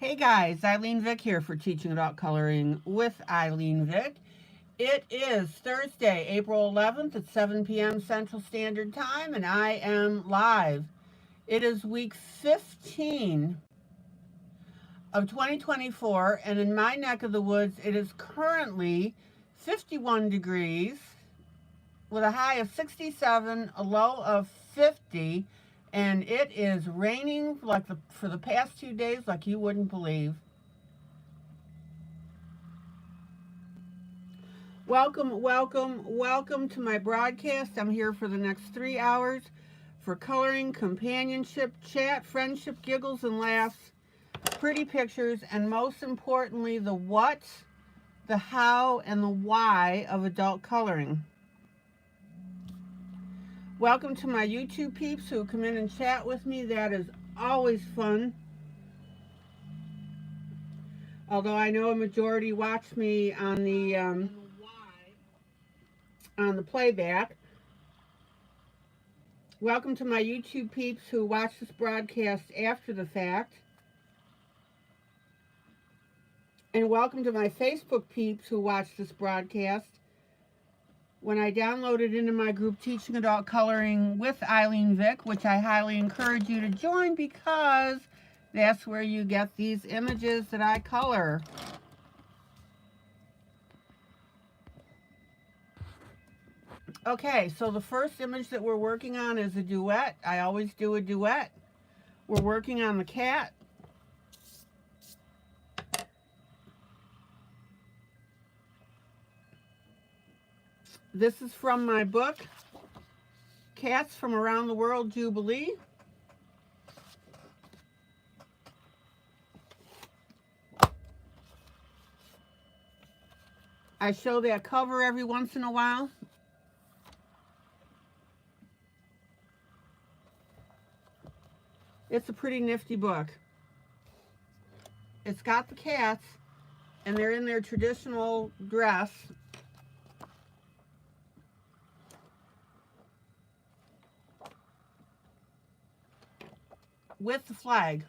Hey guys, ILene Vick here for Teaching Adult Coloring with ILene Vick. It is Thursday, April 11th at 7 p.m. Central Standard Time, and I am live. It is week 15 of 2024, and in my neck of the woods, it is currently 51 degrees with a high of 67, a low of 50, and it is raining for the past 2 days like you wouldn't believe. Welcome, welcome, welcome to my broadcast. I'm here for the next 3 hours for coloring, companionship, chat, friendship, giggles, and laughs, pretty pictures, and most importantly, the what, the how, and the why of adult coloring. Welcome to my YouTube peeps who come in and chat with me. That is always fun. Although I know a majority watch me on the playback. Welcome to my YouTube peeps who watch this broadcast after the fact. And welcome to my Facebook peeps who watch this broadcast when I download it into my group Teaching Adult Coloring with ILene Vick, which I highly encourage you to join because that's where you get these images that I color. Okay, so the first image that we're working on is a duet. I always do a duet. We're working on the cat. This is from my book, Cats from Around the World Jubilee. I show that cover every once in a while. It's a pretty nifty book. It's got the cats, and they're in their traditional dress. With the flag.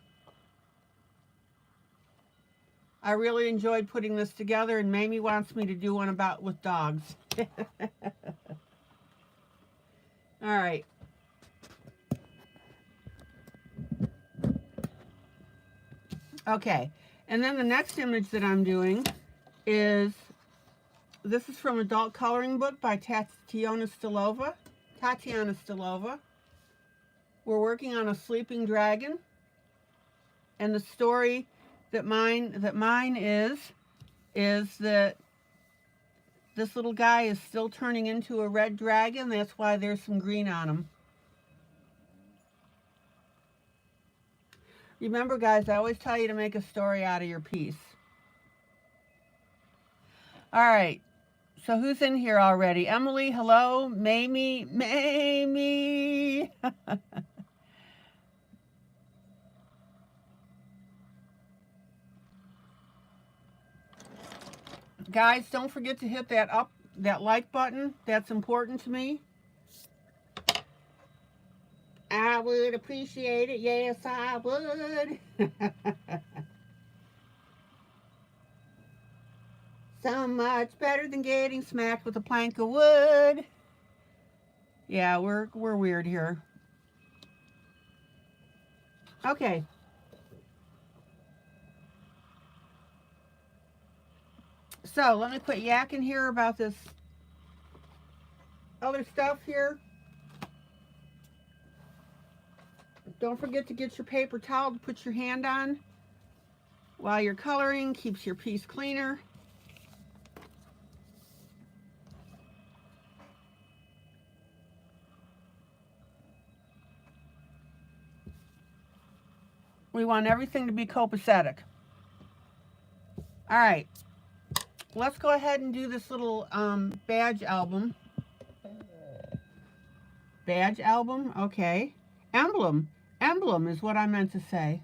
I really enjoyed putting this together, and Mamie wants me to do one with dogs. All right. Okay, and then the next image that I'm doing is, this is from Adult Coloring Book by Tatiana Stilova. We're working on a sleeping dragon, and the story that mine is that this little guy is still turning into a red dragon. That's why there's some green on him. Remember, guys, I always tell you to make a story out of your piece. All right. So who's in here already? Emily, hello. Mamie. Guys, don't forget to hit that like button. That's important to me. I would appreciate it. Yes, I would. So much better than getting smacked with a plank of wood. Yeah, we're weird here. Okay. So let me quit yakking here about this other stuff here. Don't forget to get your paper towel to put your hand on while you're coloring. Keeps your piece cleaner. We want everything to be copacetic. All right. Let's go ahead and do this little badge album. Badge album? Okay. Emblem. Emblem is what I meant to say.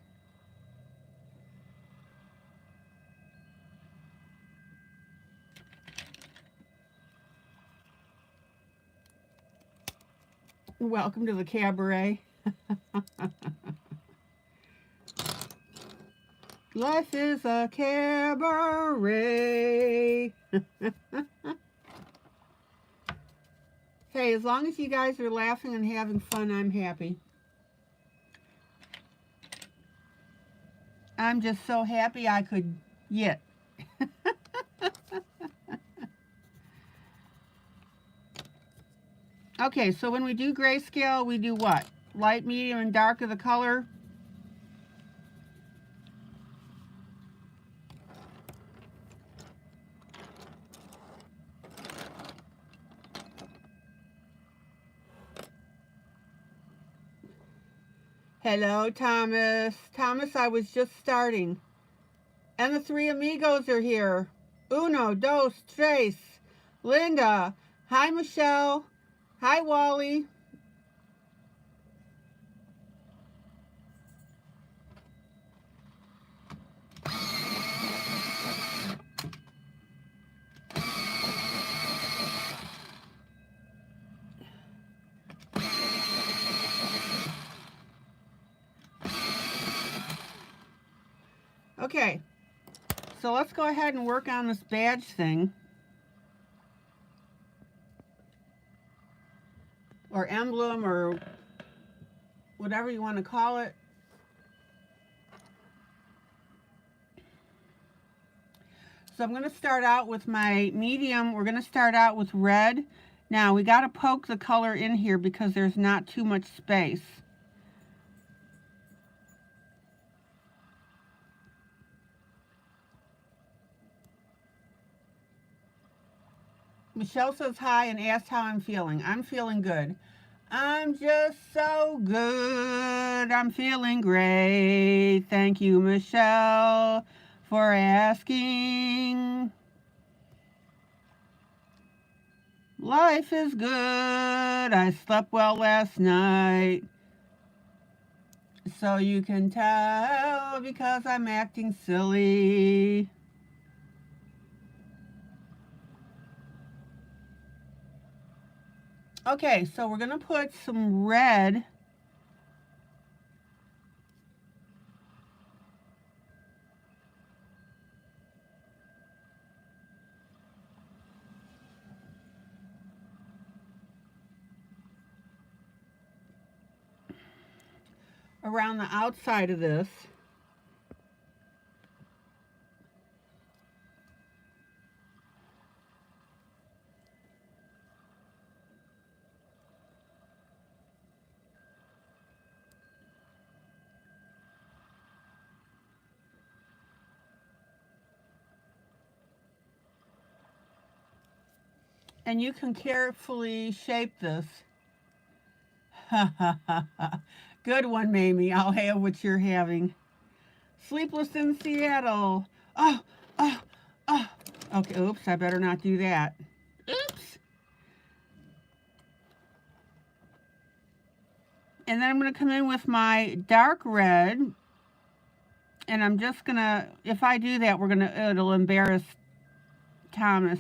Welcome to the cabaret. Life is a cabaret. Hey, as long as you guys are laughing and having fun, I'm happy. I'm just so happy I could yet. Okay, so when we do grayscale, we do what? Light, medium, and dark of the color. Hello, Thomas. Thomas, I was just starting. And the three amigos are here. Uno, dos, tres. Linda. Hi, Michelle. Hi, Wally. Okay, so let's go ahead and work on this badge thing. Or emblem, or whatever you want to call it. So I'm going to start out with my medium. We're going to start out with red. Now we got to poke the color in here because there's not too much space. Michelle says hi and asked how I'm feeling. I'm feeling good. I'm just so good. I'm feeling great. Thank you, Michelle, for asking. Life is good. I slept well last night. So you can tell because I'm acting silly. Okay, so we're going to put some red around the outside of this. And you can carefully shape this. Good one, Mamie. I'll have what you're having. Sleepless in Seattle. Oh, oh, oh. Okay, oops, I better not do that. Oops. And then I'm going to come in with my dark red. And I'm just going to, if I do that, it'll embarrass Thomas.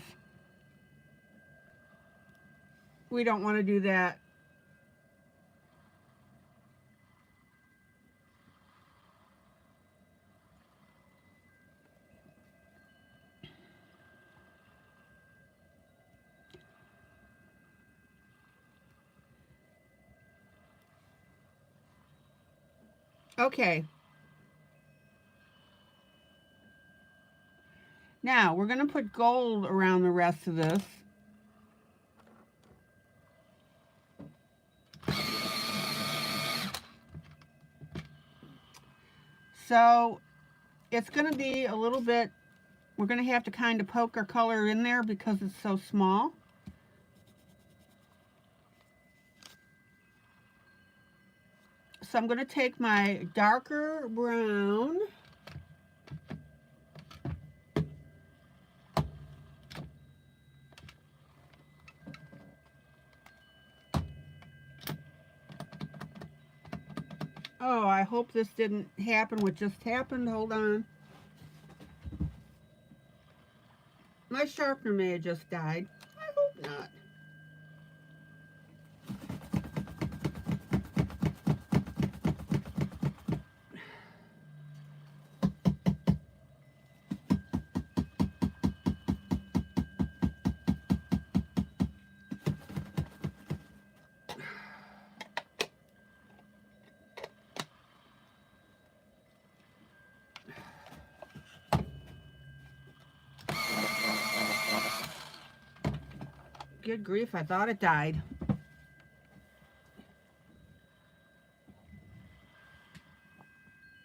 We don't want to do that. Okay. Now, we're going to put gold around the rest of this. So, it's going to be a little bit, we're going to have to kind of poke our color in there because it's so small. So I'm going to take my darker brown Oh, I hope this didn't happen what just happened. Hold on. My sharpener may have just died. I hope not. Good grief, I thought it died.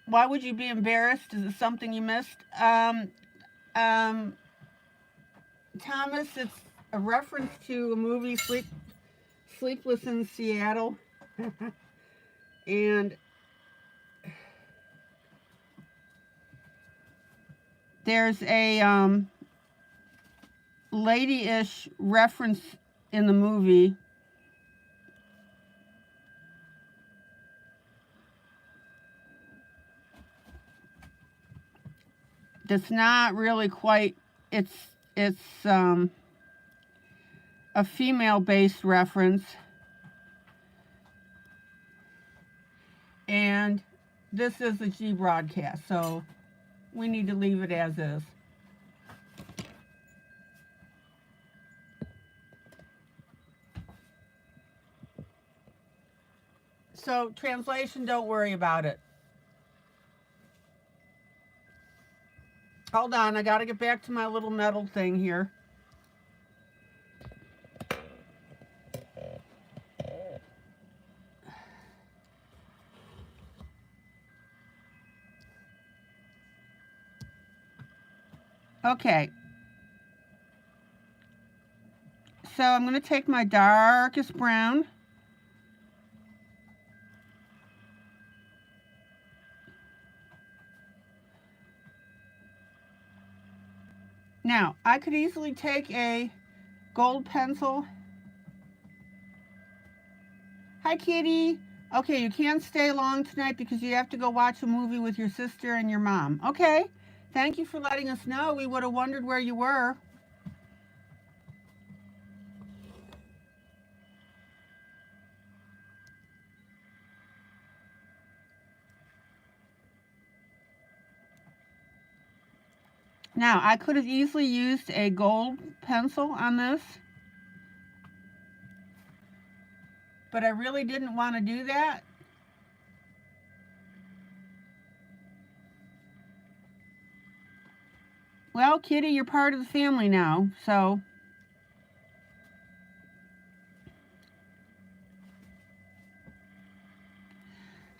Why would you be embarrassed? Is it something you missed? Thomas, it's a reference to a movie, Sleepless in Seattle. And there's a lady-ish reference in the movie. That's not really quite, it's a female-based reference. And this is a G broadcast, so we need to leave it as is. So, translation, don't worry about it. Hold on, I gotta get back to my little metal thing here. Okay. So I'm going to take my darkest brown. Now, I could easily take a gold pencil. Hi, Kitty. Okay, you can't stay long tonight because you have to go watch a movie with your sister and your mom. Okay, thank you for letting us know. We would have wondered where you were. Now, I could have easily used a gold pencil on this, but I really didn't want to do that. Well, Kitty, you're part of the family now, so.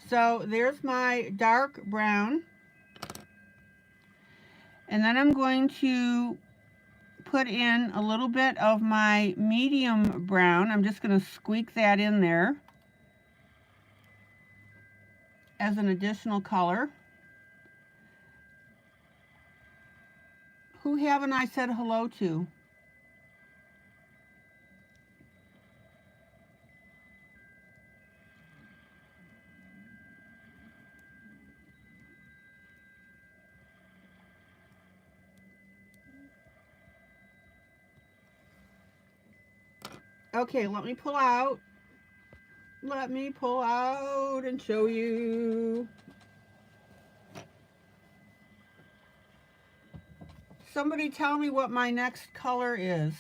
So there's my dark brown. And then I'm going to put in a little bit of my medium brown. I'm just going to squeak that in there as an additional color. Who haven't I said hello to? Okay, let me pull out. Let me pull out and show you. Somebody tell me what my next color is.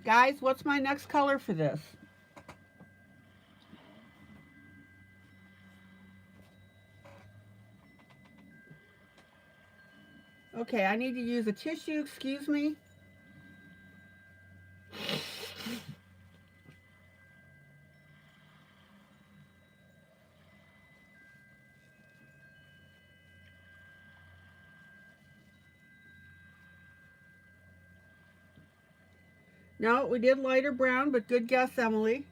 Guys, what's my next color for this? Okay, I need to use a tissue, excuse me. No, we did lighter brown, but good guess, Emily.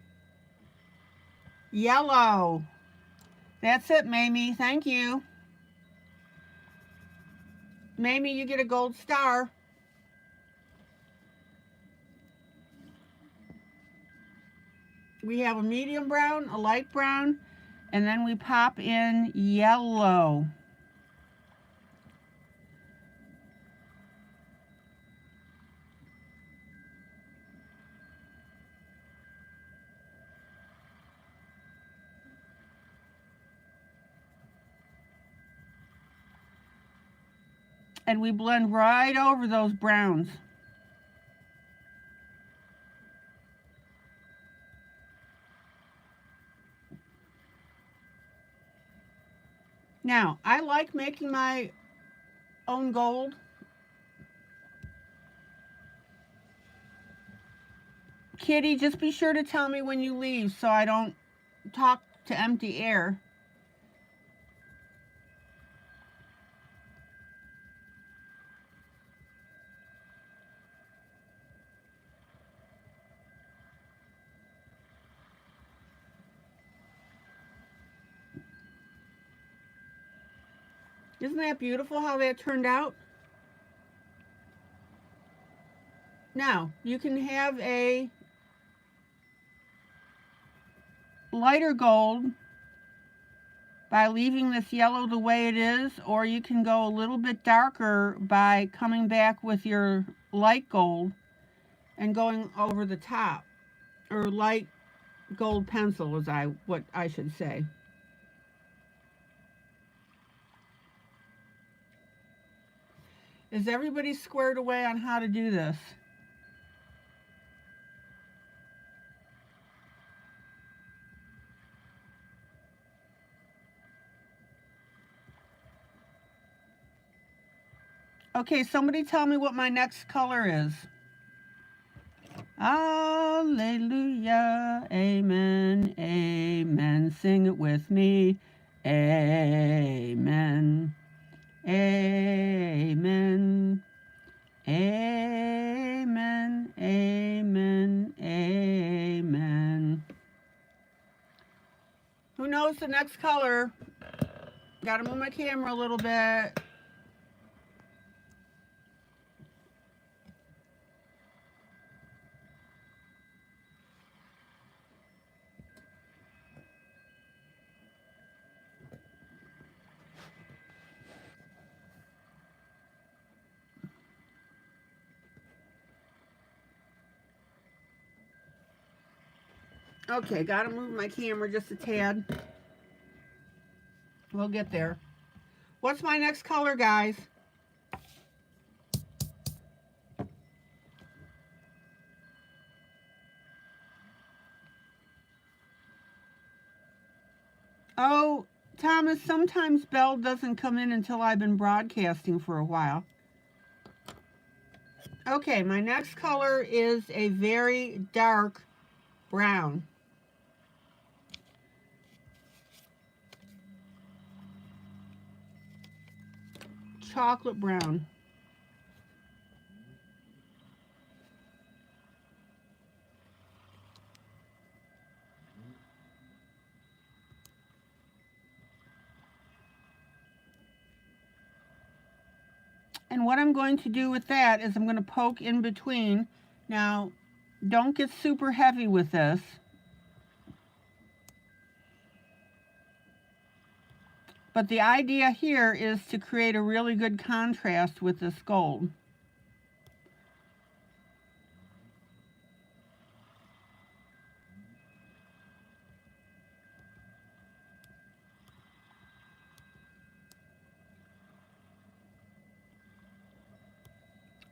Yellow. That's it, Mamie. Thank you. Mamie, you get a gold star. We have a medium brown, a light brown, and then we pop in yellow. And we blend right over those browns. Now, I like making my own gold. Kitty, just be sure to tell me when you leave so I don't talk to empty air. Isn't that beautiful how that turned out? Now, you can have a lighter gold by leaving this yellow the way it is, or you can go a little bit darker by coming back with your light gold and going over the top, or light gold pencil is what I should say. Is everybody squared away on how to do this? Okay, somebody tell me what my next color is. Alleluia, amen, amen. Sing it with me. Amen, amen, amen, amen, amen. Who knows the next color? Gotta move my camera a little bit. Okay, gotta move my camera just a tad. We'll get there. What's my next color, guys? Oh, Thomas, sometimes Belle doesn't come in until I've been broadcasting for a while. Okay, my next color is a very dark brown. Chocolate brown. And what I'm going to do with that is I'm going to poke in between. Now, don't get super heavy with this. But the idea here is to create a really good contrast with this gold.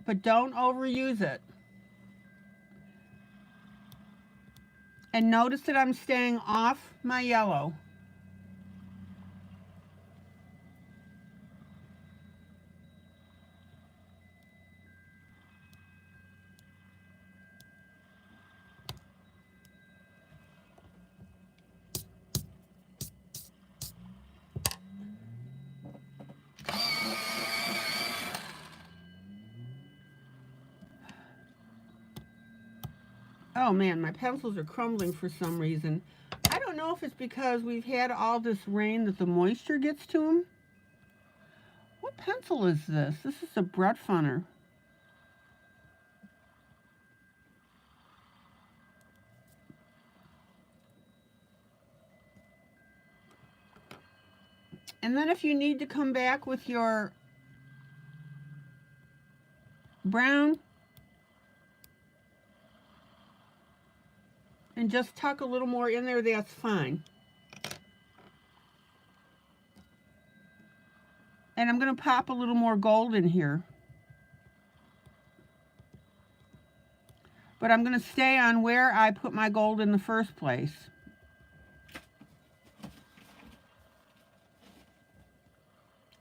But don't overuse it. And notice that I'm staying off my yellow. Oh man, my pencils are crumbling for some reason. I don't know if it's because we've had all this rain that the moisture gets to them. What pencil is this? This is a Brett Funner. And then if you need to come back with your brown and just tuck a little more in there, that's fine. And I'm going to pop a little more gold in here. But I'm going to stay on where I put my gold in the first place.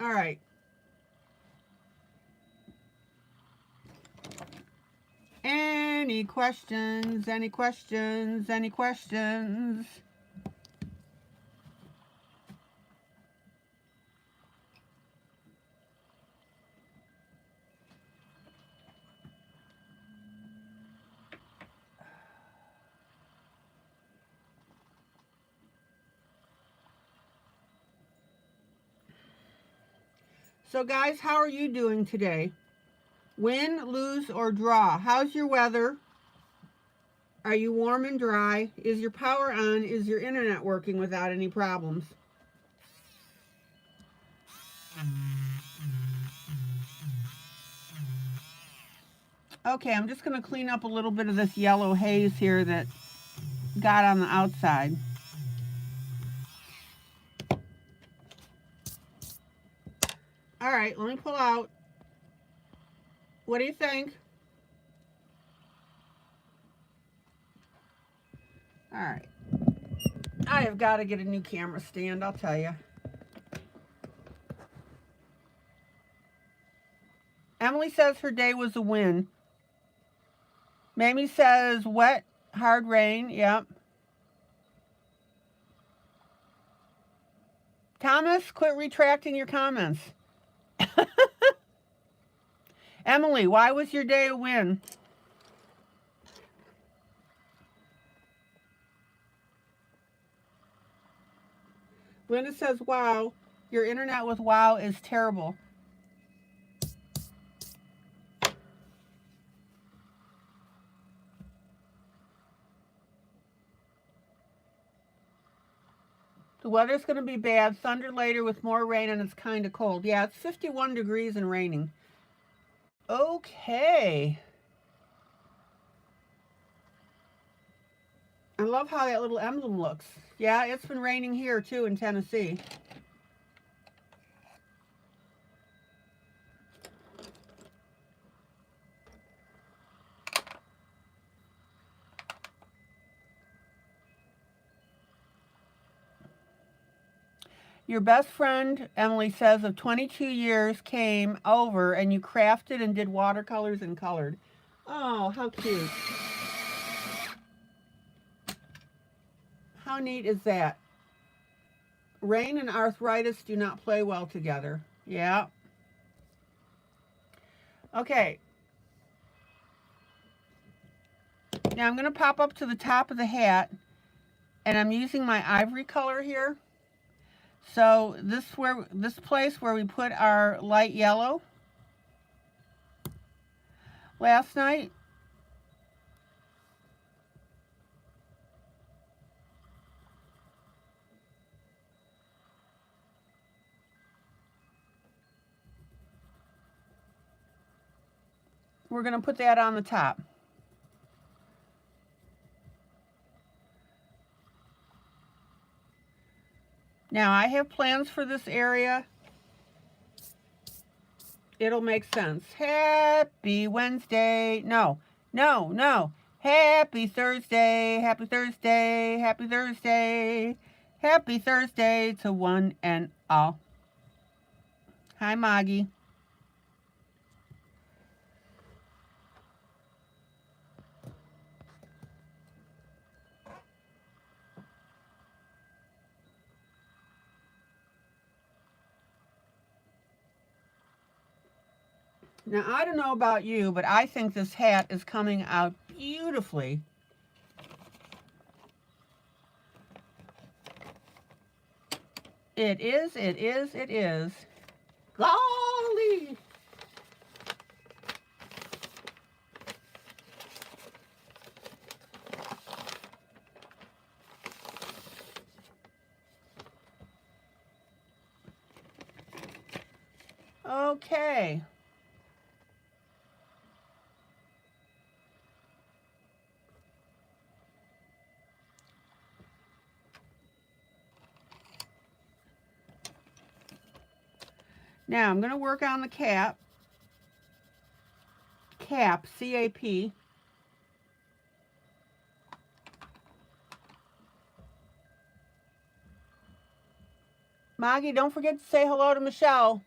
All right. Any questions? Any questions? Any questions? So guys, how are you doing today? Win, lose, or draw? How's your weather? Are you warm and dry? Is your power on? Is your internet working without any problems? Okay, I'm just going to clean up a little bit of this yellow haze here that got on the outside. All right, let me pull out. What do you think? All right. I have got to get a new camera stand, I'll tell you. Emily says her day was a win. Mamie says wet, hard rain. Yep. Thomas, quit retracting your comments. Emily, why was your day a win? Linda says, wow, your internet with wow is terrible. The weather's going to be bad. Thunder later with more rain, and it's kind of cold. Yeah, it's 51 degrees and raining. Okay. I love how that little emblem looks. Yeah, it's been raining here too in Tennessee. Your best friend, Emily says, of 22 years came over and you crafted and did watercolors and colored. Oh, how cute. How neat is that? Rain and arthritis do not play well together. Yeah. Okay. Now I'm going to pop up to the top of the hat, and I'm using my ivory color here. So this place where we put our light yellow last night. We're going to put that on the top. Now I have plans for this area. It'll make sense. Happy Wednesday. No. Happy Thursday. Happy Thursday. Happy Thursday. Happy Thursday to one and all. Hi, Maggie. Now, I don't know about you, but I think this hat is coming out beautifully. It is, it is, it is. Golly! Okay. Now I'm going to work on the cap. Cap, C-A-P. Maggie, don't forget to say hello to Michelle.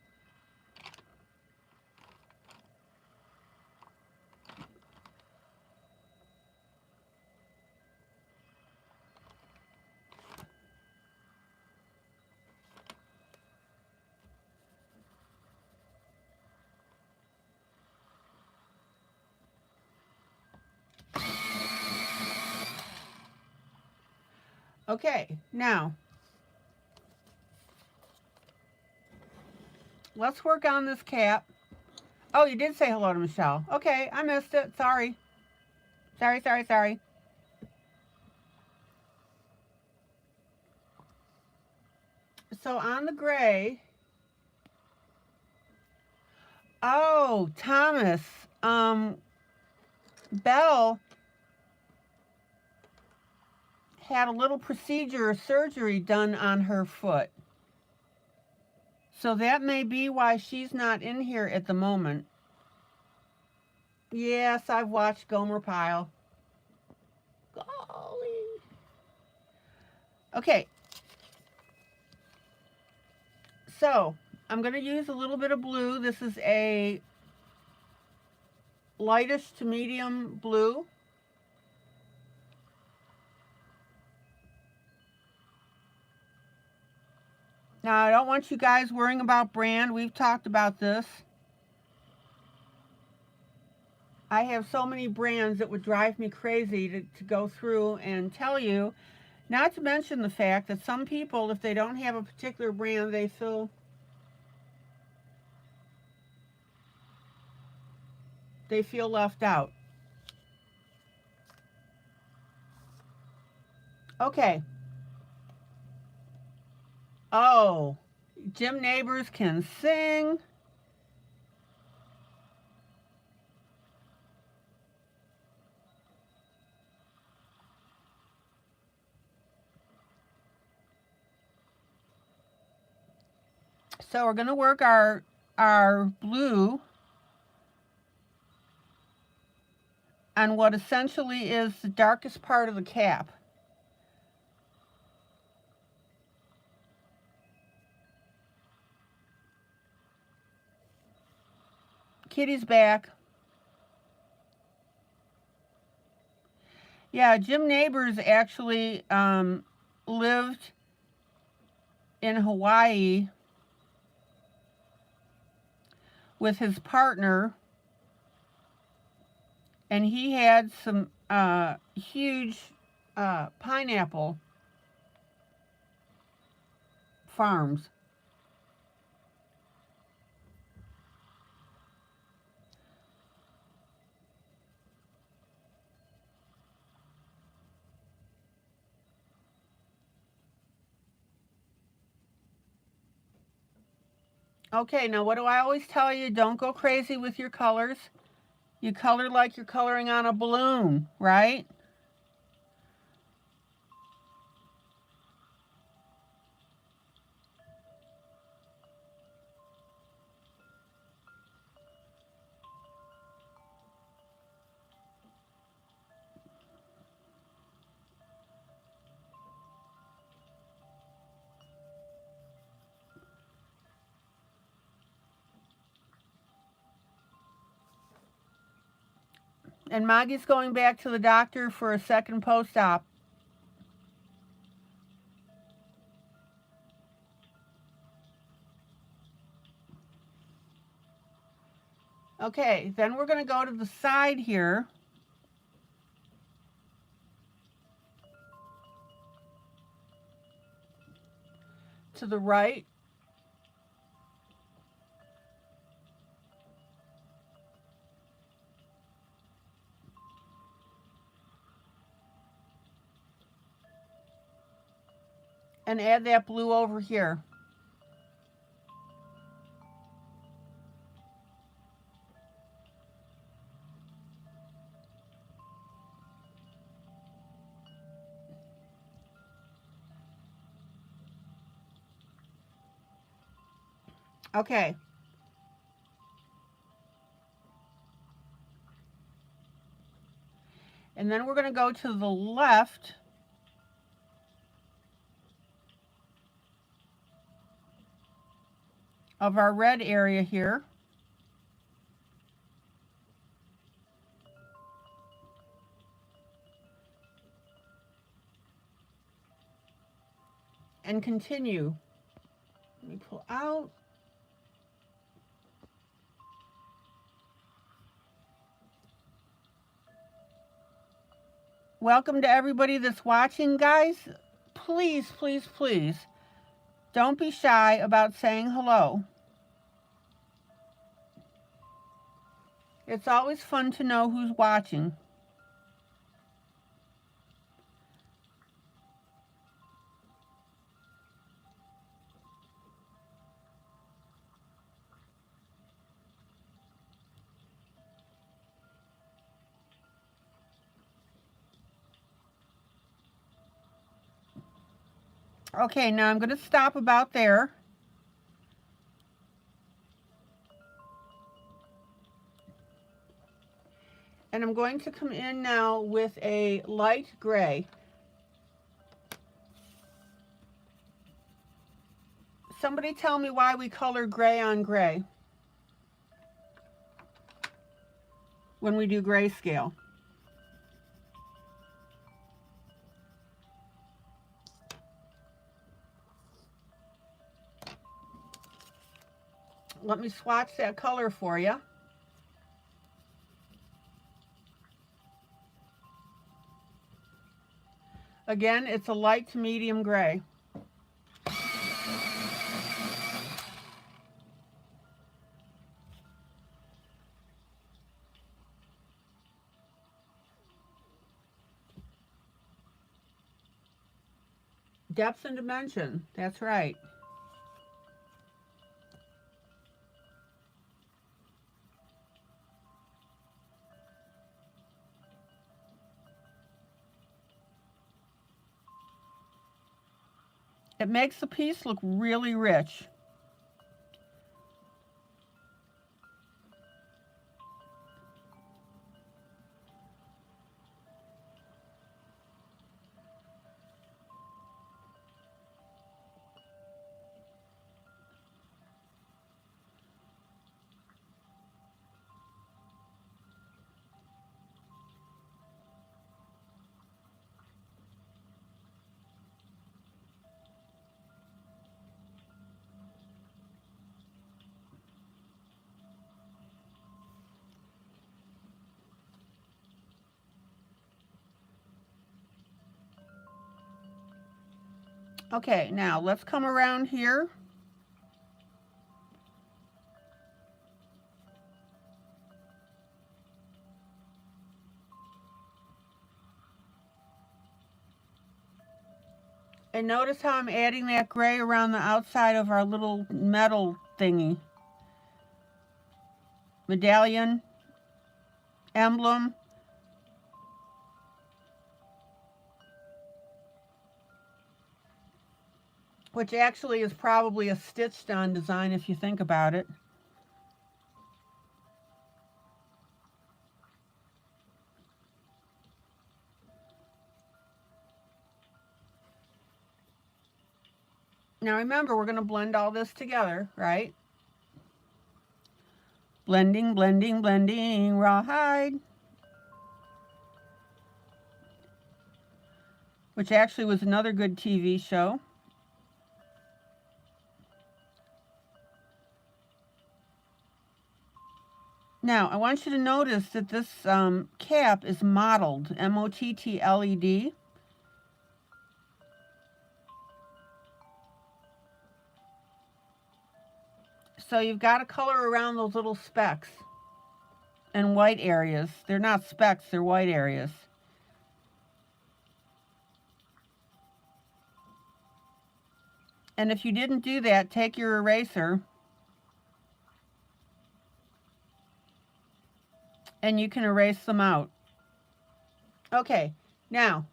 Okay, now let's work on this cap. Oh, you did say hello to Michelle. Okay, I missed it. Sorry. Sorry. So on the gray, oh, Thomas, Belle had a little procedure or surgery done on her foot. So that may be why she's not in here at the moment. Yes, I've watched Gomer Pyle. Golly. Okay. So I'm going to use a little bit of blue. This is a lightish to medium blue. Now, I don't want you guys worrying about brand. We've talked about this. I have so many brands that would drive me crazy to go through and tell you. Not to mention the fact that some people, if they don't have a particular brand, they feel left out. Okay. Oh, Jim Neighbors can sing. So we're going to work our blue on what essentially is the darkest part of the cap. Kitty's back. Yeah, Jim Neighbors actually lived in Hawaii with his partner, and he had some huge pineapple farms. Okay, now what do I always tell you? Don't go crazy with your colors. You color like you're coloring on a balloon, right? And Maggie's going back to the doctor for a second post-op. Okay, then we're going to go to the side here. To the right. And add that blue over here. Okay. And then we're going to go to the left of our red area here. And continue. Let me pull out. Welcome to everybody that's watching, guys. please, please, please, don't be shy about saying hello. It's always fun to know who's watching. Okay, now I'm going to stop about there. And I'm going to come in now with a light gray. Somebody tell me why we color gray on gray when we do grayscale. Let me swatch that color for you. Again, it's a light to medium gray. Depth and dimension, that's right. It makes the piece look really rich. Okay, now let's come around here. And notice how I'm adding that gray around the outside of our little metal thingy. Medallion, emblem. Which actually is probably a stitched on design if you think about it. Now remember, we're going to blend all this together, right? Blending, blending, blending, rawhide. Which actually was another good TV show. Now, I want you to notice that this cap is mottled, M-O-T-T-L-E-D. So you've got to color around those little specks and white areas. They're not specks, they're white areas. And if you didn't do that, take your eraser and you can erase them out. Okay, now,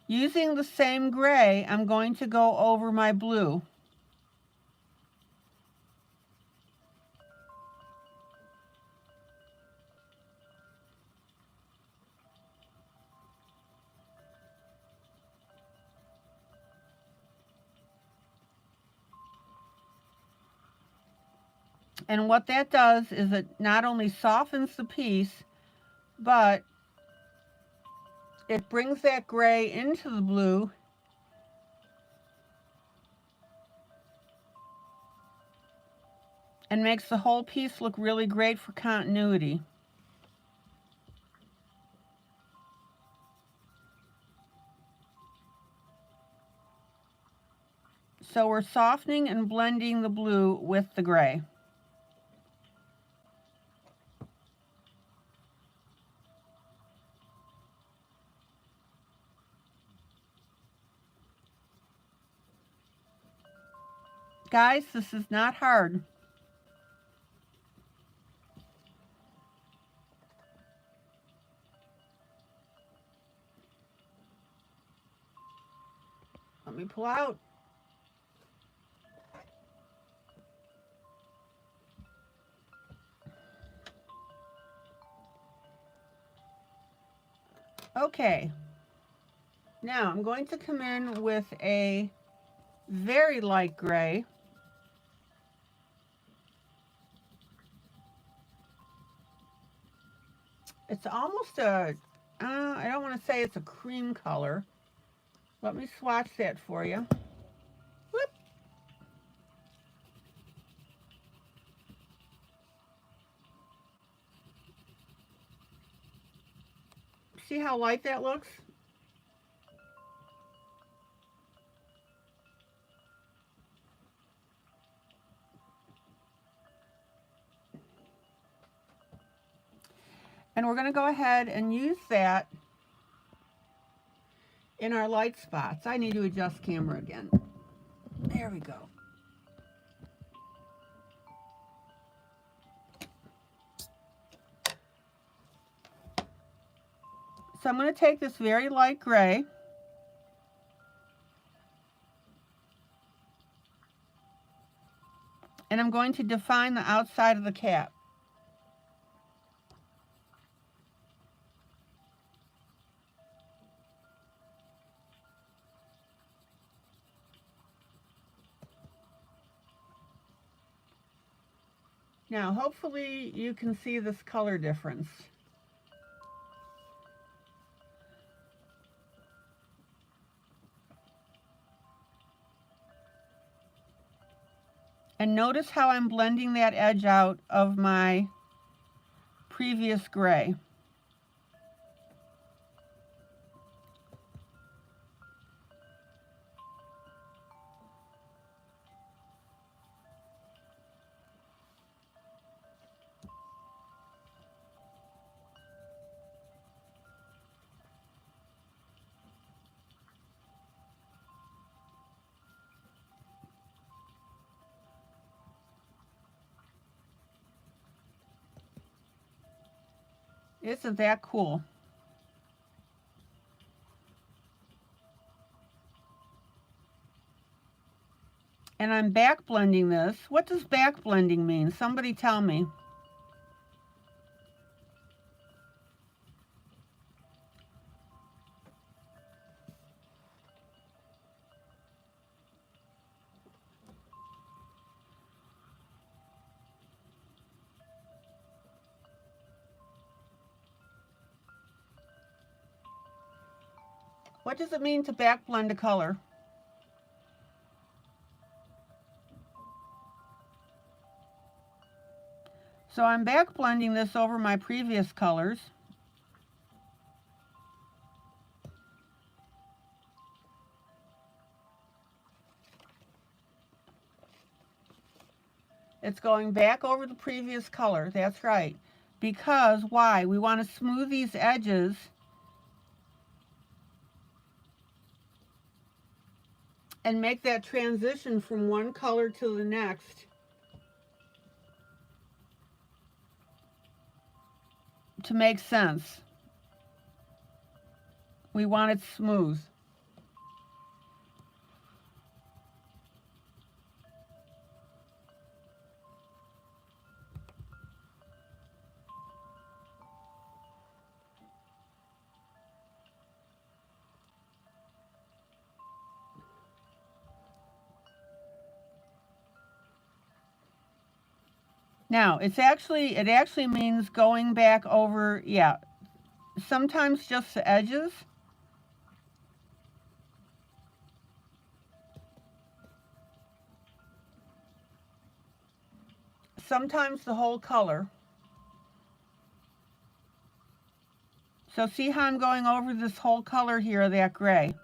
using the same gray, I'm going to go over my blue. And what that does is it not only softens the piece, but it brings that gray into the blue and makes the whole piece look really great for continuity. So we're softening and blending the blue with the gray. Guys, this is not hard. Let me pull out. Okay. Now I'm going to come in with a very light gray. It's almost a, I don't want to say it's a cream color. Let me swatch that for you. Whoop. See how light that looks? And we're going to go ahead and use that in our light spots. I need to adjust camera again. There we go. So I'm going to take this very light gray and I'm going to define the outside of the cap. Now, hopefully you can see this color difference. And notice how I'm blending that edge out of my previous gray. Isn't that cool? And I'm back blending this. What does back blending mean? Somebody tell me. What does it mean to back blend a color? So I'm back blending this over my previous colors. It's going back over the previous color, that's right. Because, why? We want to smooth these edges and make that transition from one color to the next to make sense. We want it smooth. Now, it actually means going back over, yeah, sometimes just the edges. Sometimes the whole color. So see how I'm going over this whole color here, that gray.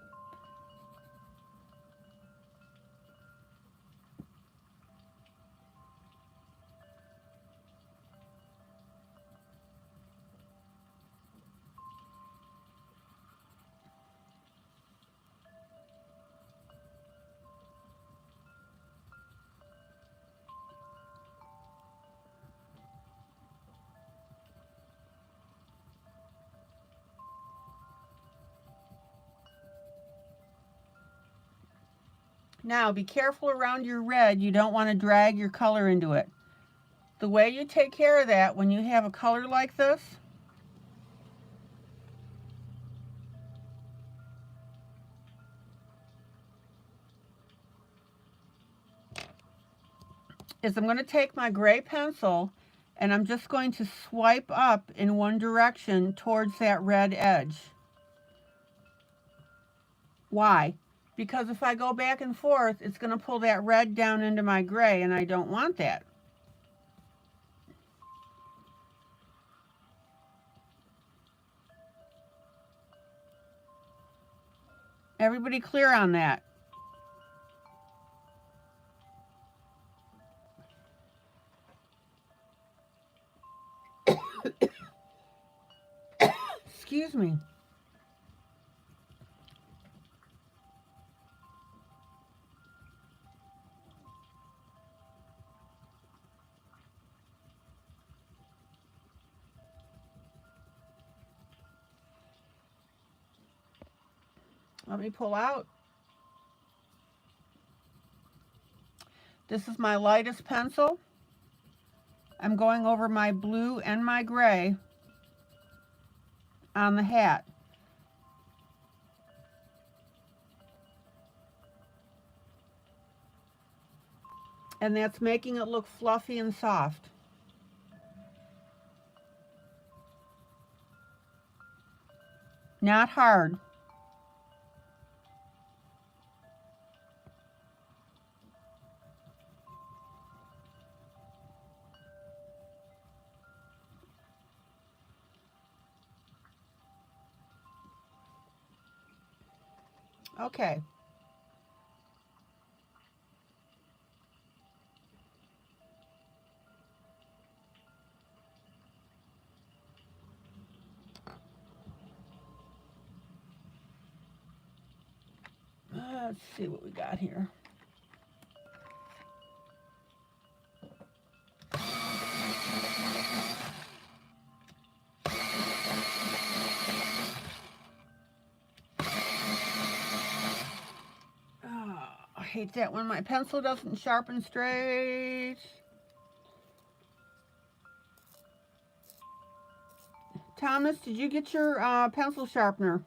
Now be careful around your red. You don't want to drag your color into it. The way you take care of that when you have a color like this is I'm going to take my gray pencil and I'm just going to swipe up in one direction towards that red edge. Why? Because if I go back and forth, it's going to pull that red down into my gray, and I don't want that. Everybody clear on that? Excuse me. Let me pull out. This is my lightest pencil. I'm going over my blue and my gray on the hat. And that's making it look fluffy and soft. Not hard. Okay. Let's see what we got here. I hate that when my pencil doesn't sharpen straight. Thomas, did you get your pencil sharpener?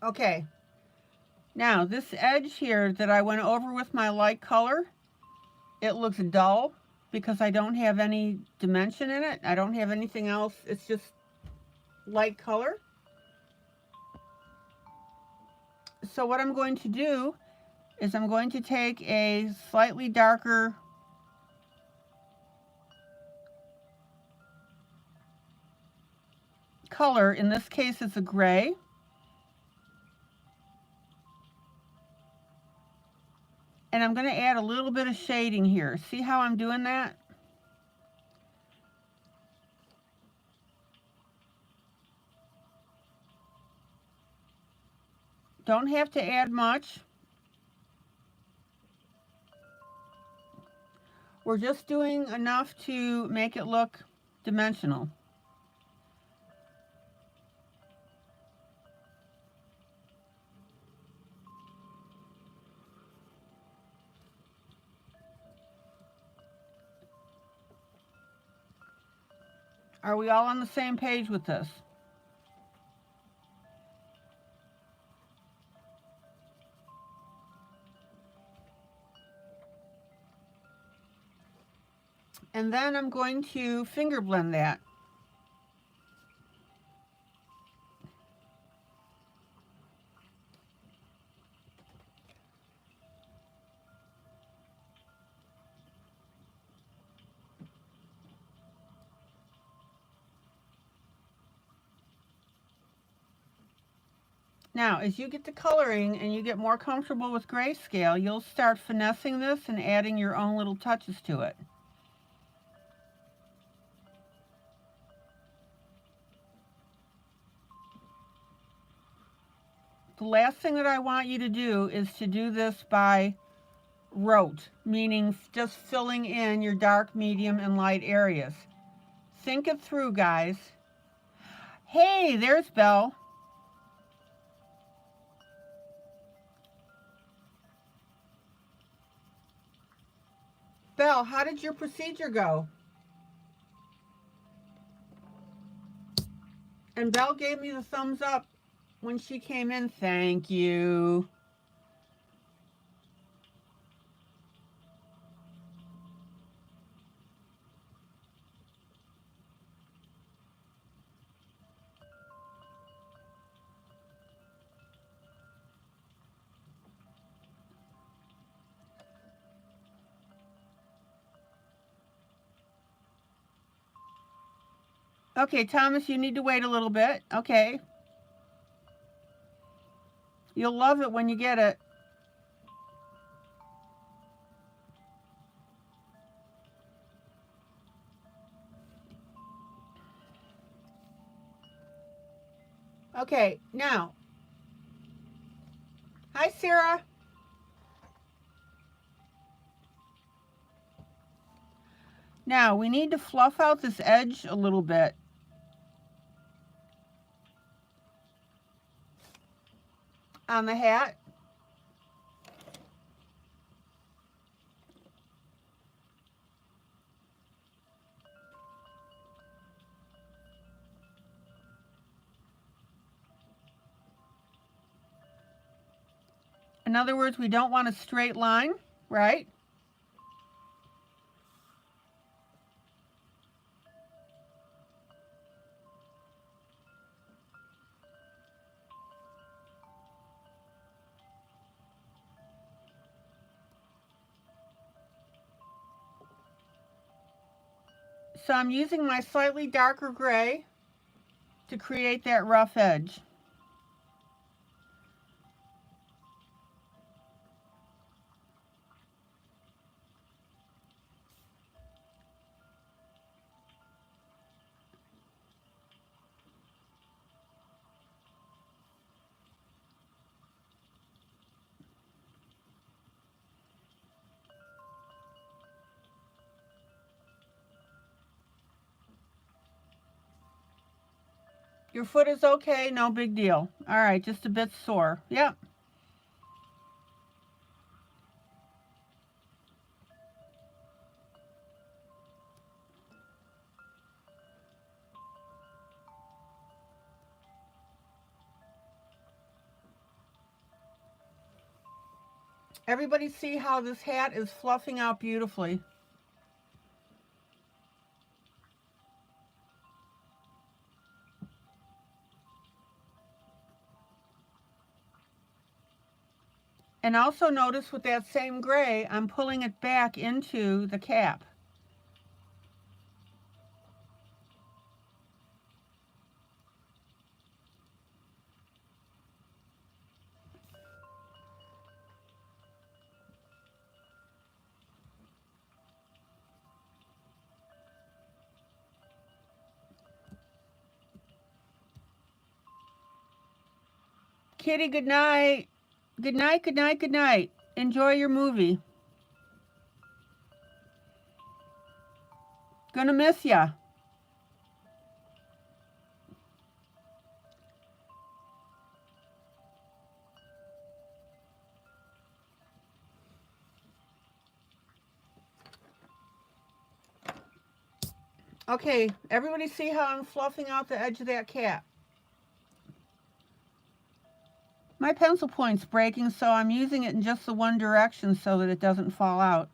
Okay, now this edge here that I went over with my light color, it looks dull because I don't have any dimension in it. I don't have anything else. It's just light color. So what I'm going to do is I'm going to take a slightly darker color. In this case, it's a gray. And I'm going to add a little bit of shading here. See how I'm doing that? Don't have to add much. We're just doing enough to make it look dimensional. Are we all on the same page with this? And then I'm going to finger blend that. Now, as you get to coloring and you get more comfortable with grayscale, you'll start finessing this and adding your own little touches to it. The last thing that I want you to do is to do this by rote, meaning just filling in your dark, medium, and light areas. Think it through, guys. Hey, there's Belle. Belle, how did your procedure go? And Belle gave me the thumbs up when she came in. Thank you. Okay, Thomas, you need to wait a little bit. Okay. You'll love it when you get it. Okay, now. Hi, Sarah. Now, we need to fluff out this edge a little bit. On the hat. In other words, we don't want a straight line, right? So I'm using my slightly darker gray to create that rough edge. Your foot is okay, no big deal. All right, just a bit sore. Yep. Everybody see how this hat is fluffing out beautifully? And also notice with that same gray, I'm pulling it back into the cap. Kitty, good night. Good night, good night, good night. Enjoy your movie. Gonna miss ya. Okay, everybody see how I'm fluffing out the edge of that cap? My pencil point's breaking, so I'm using it in just the one direction so that it doesn't fall out.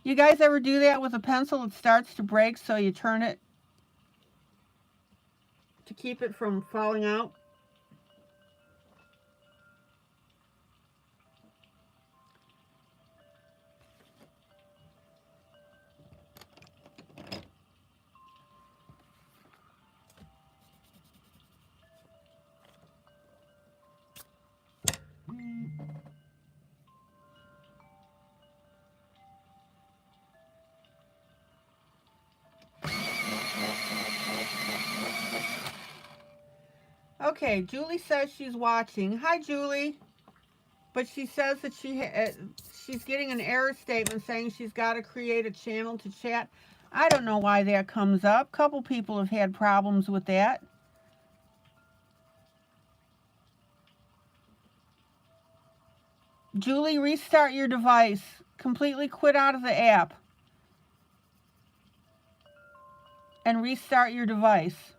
You guys ever do that with a pencil? It starts to break, so you turn it to keep it from falling out. Okay, Julie says she's watching. Hi, Julie. But she says that she's getting an error statement saying she's got to create a channel to chat. I don't know why that comes up. A couple people have had problems with that. Julie, restart your device. Completely quit out of the app. And restart your device.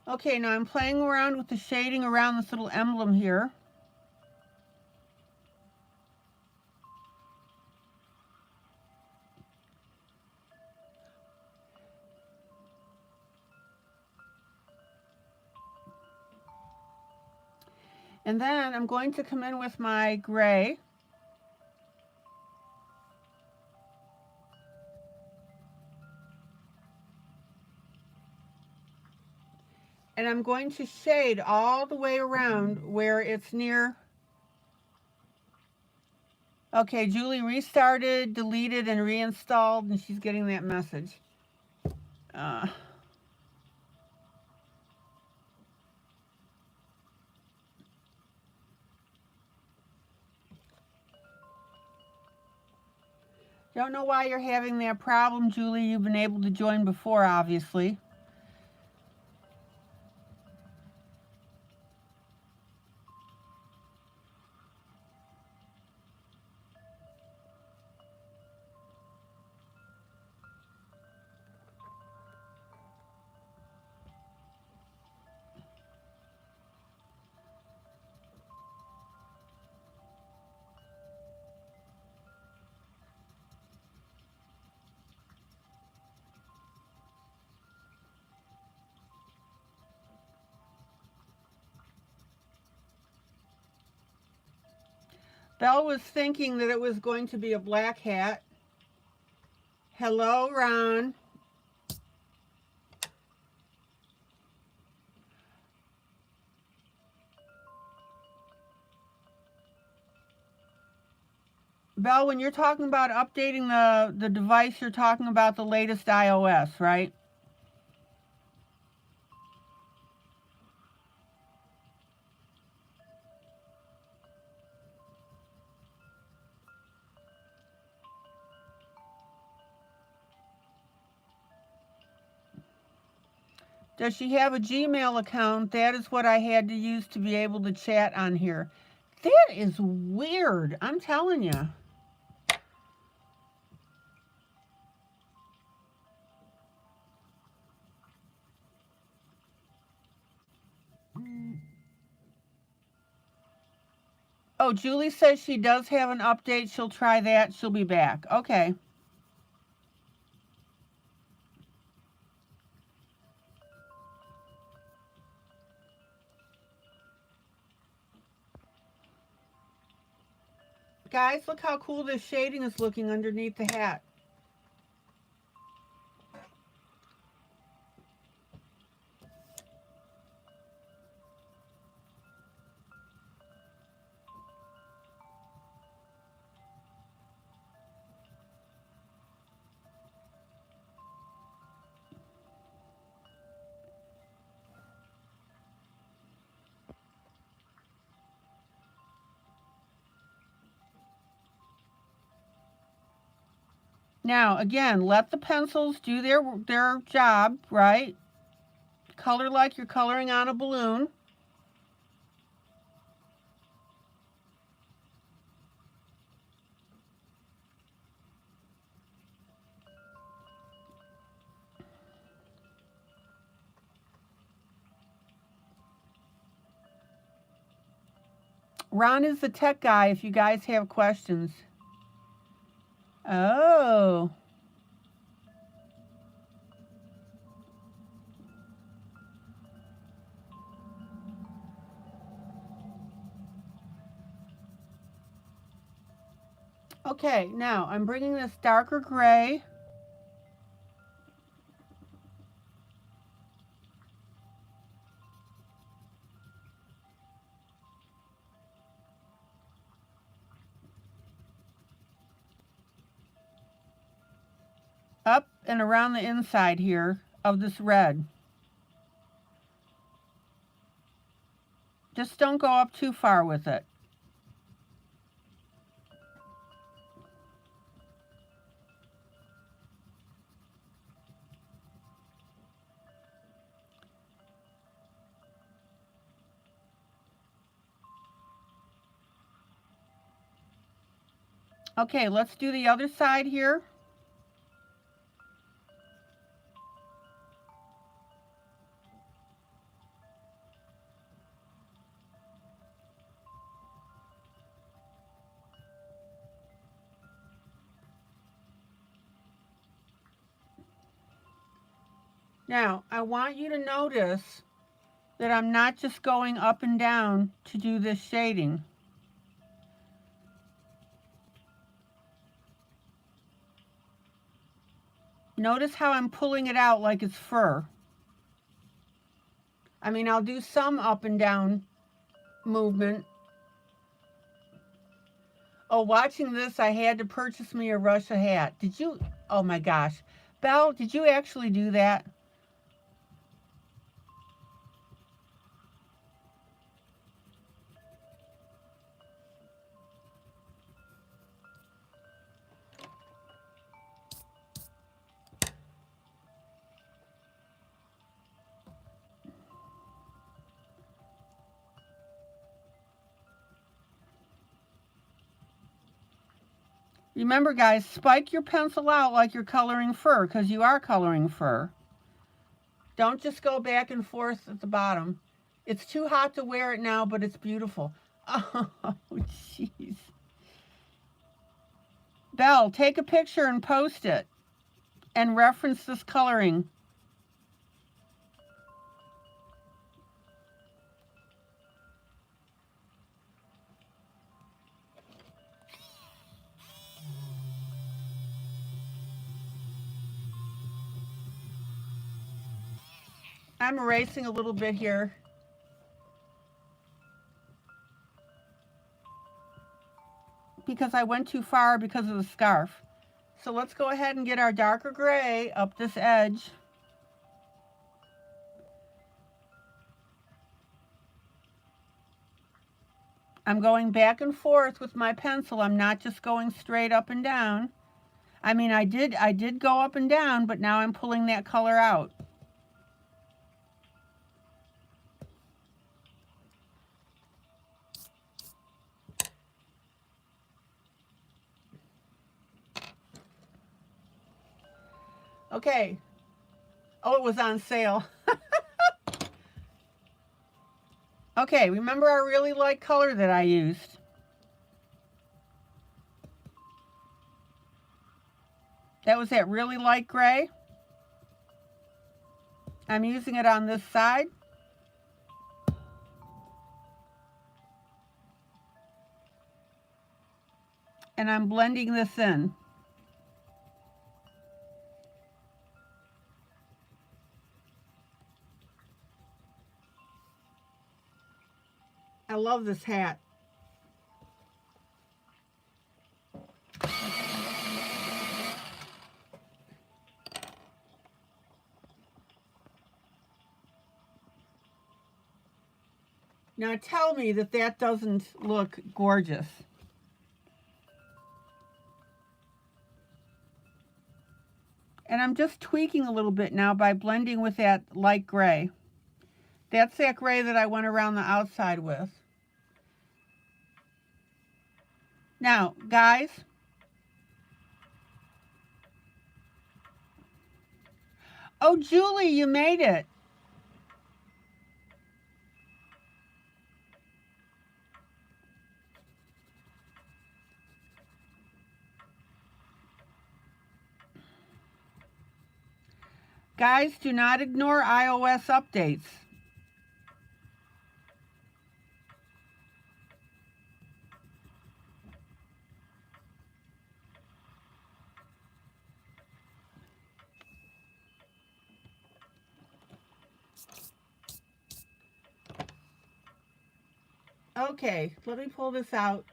Okay, now I'm playing around with the shading around this little emblem here. And then I'm going to come in with my gray. And I'm going to shade all the way around where it's near. Okay, Julie restarted, deleted, and reinstalled, and she's getting that message. Don't know why you're having that problem, Julie. You've been able to join before, obviously. Belle was thinking that it was going to be a black hat. Hello, Ron. Belle, when you're talking about updating the device, you're talking about the latest iOS, right? Does she have a Gmail account? That is what I had to use to be able to chat on here. That is weird, I'm telling you. Oh, Julie says she does have an update. She'll try that. She'll be back. Okay. Guys, look how cool this shading is looking underneath the hat. Now, again, let the pencils do their job, right? Color like you're coloring on a balloon. Ron is the tech guy if you guys have questions. Oh. Okay, now I'm bringing this darker gray. Up and around the inside here of this red. Just don't go up too far with it. Okay, let's do the other side here. Now, I want you to notice that I'm not just going up and down to do this shading. Notice how I'm pulling it out like it's fur. I mean, I'll do some up and down movement. Oh, watching this, I had to purchase me a Russia hat. Did you? Oh my gosh. Belle, did you actually do that? Remember, guys, spike your pencil out like you're coloring fur, because you are coloring fur. Don't just go back and forth at the bottom. It's too hot to wear it now, but it's beautiful. Oh, jeez. Belle, take a picture and post it and reference this coloring. I'm erasing a little bit here. Because I went too far because of the scarf. So let's go ahead and get our darker gray up this edge. I'm going back and forth with my pencil. I'm not just going straight up and down. I mean, I did go up and down, but now I'm pulling that color out. Okay. Oh, it was on sale. Okay, remember our really light color that I used? That was that really light gray. I'm using it on this side. And I'm blending this in. I love this hat. Now tell me that that doesn't look gorgeous. And I'm just tweaking a little bit now by blending with that light gray. That's that gray that I went around the outside with. Now, guys, oh, Julie, you made it. Guys, do not ignore iOS updates. Okay, let me pull this out.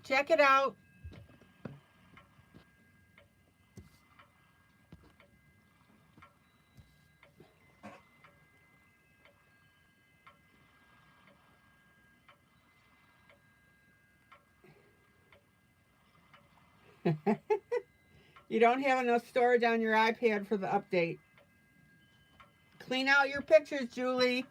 Check it out. You don't have enough storage on your iPad for the update. Clean out your pictures, Julie.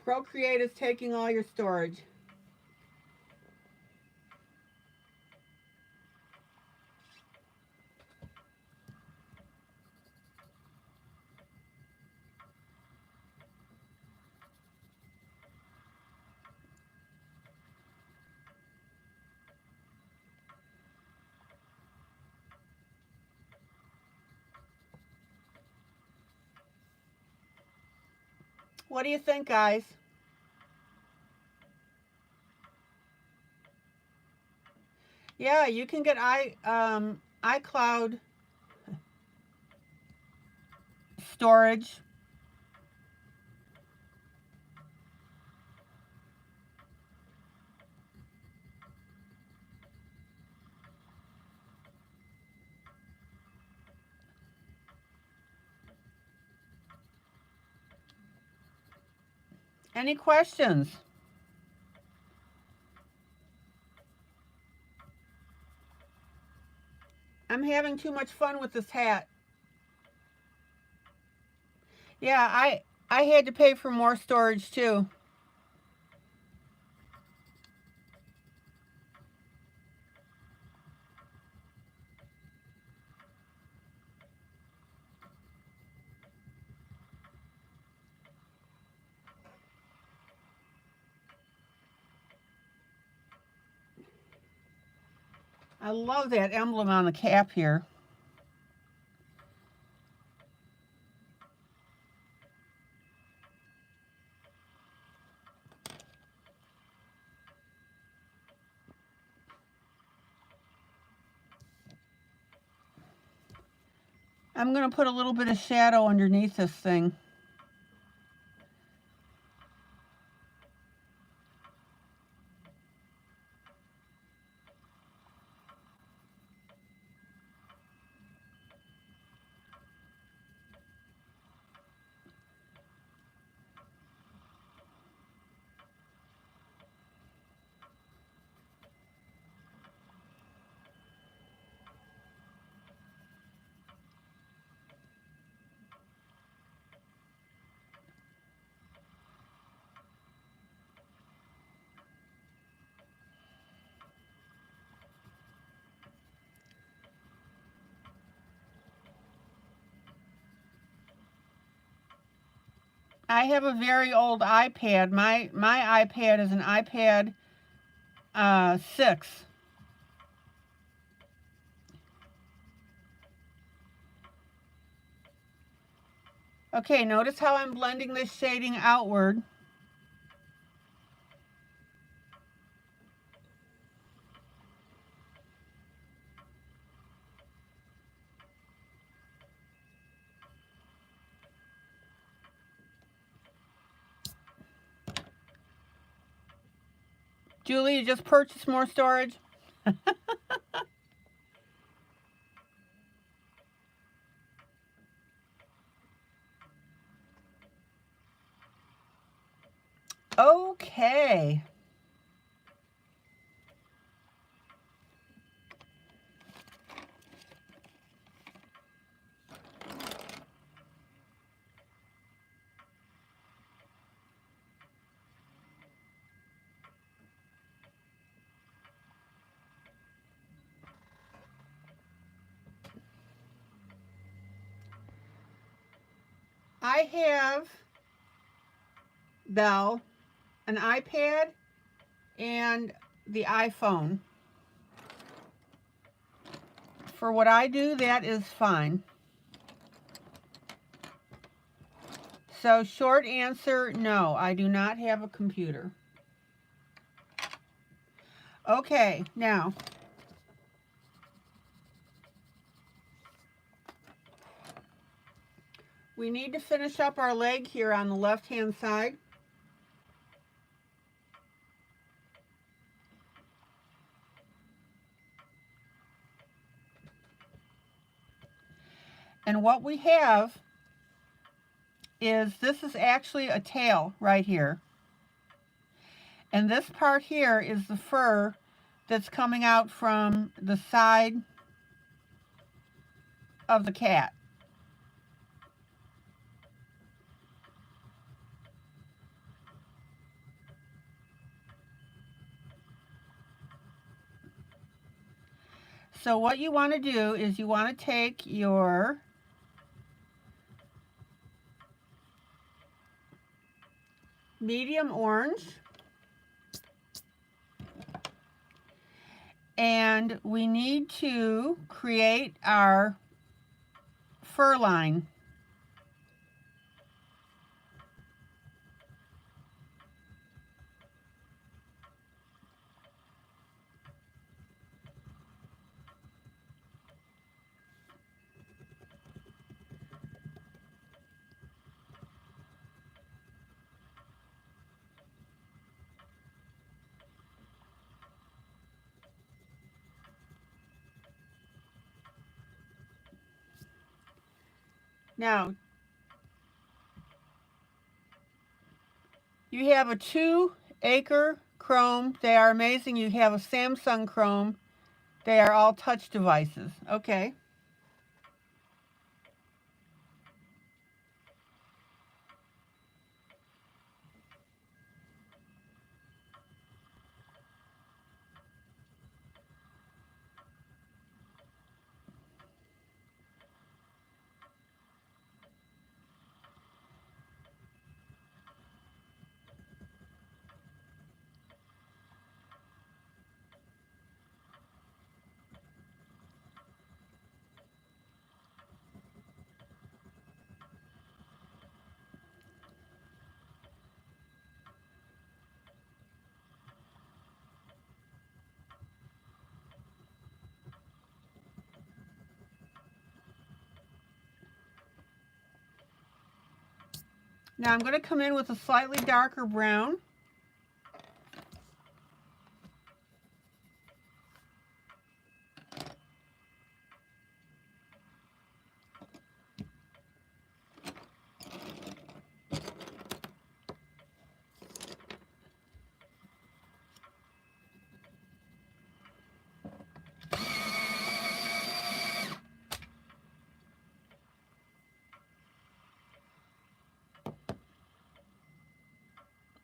Procreate is taking all your storage. What do you think, guys? Yeah, you can get iCloud storage. Any questions? I'm having too much fun with this hat. Yeah, I had to pay for more storage too. I love that emblem on the cap here. I'm going to put a little bit of shadow underneath this thing. I have a very old iPad. My iPad is an iPad 6. Okay, notice how I'm blending this shading outward. Julie, you just purchased more storage? Okay. I have, Belle, an iPad and the iPhone. For what I do, that is fine. So short answer, no, I do not have a computer. Okay, now, We need to finish up our leg here on the left-hand side. And what we have is, this is actually a tail right here. And this part here is the fur that's coming out from the side of the cat. So what you want to do is you want to take your medium orange, and we need to create our fur line. Now, you have a 2-acre chrome. They are amazing. You have a Samsung chrome. They are all touch devices. Okay. Now I'm going to come in with a slightly darker brown.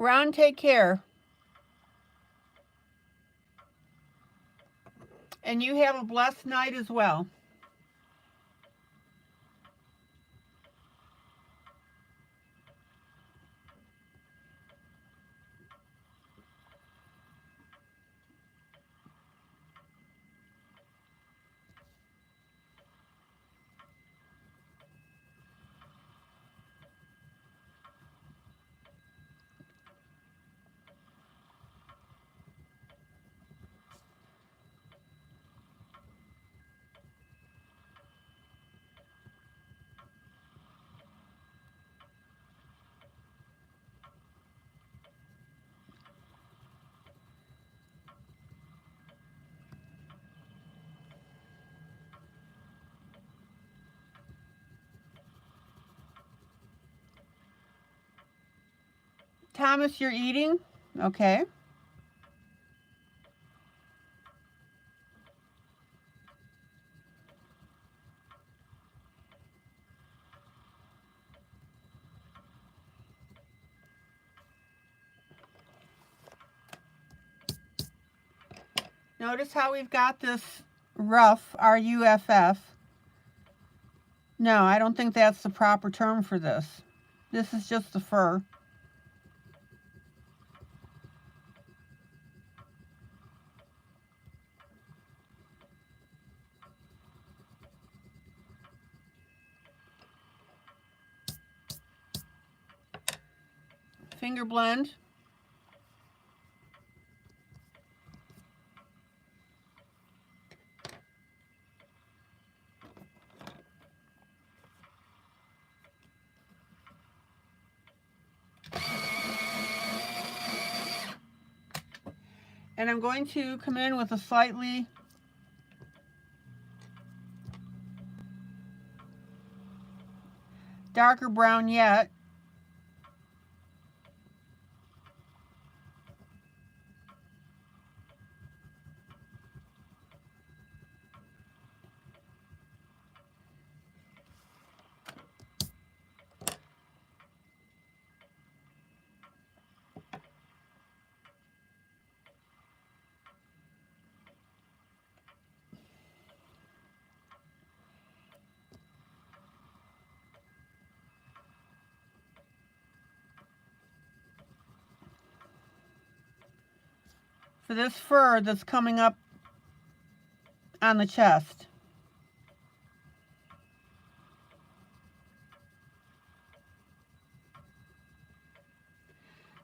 Ron, take care. And you have a blessed night as well. Thomas, you're eating? Okay. Notice how we've got this ruff, R-U-F-F. No, I don't think that's the proper term for this. This is just the fur. Finger blend. And I'm going to come in with a slightly darker brown yet. For this fur that's coming up on the chest.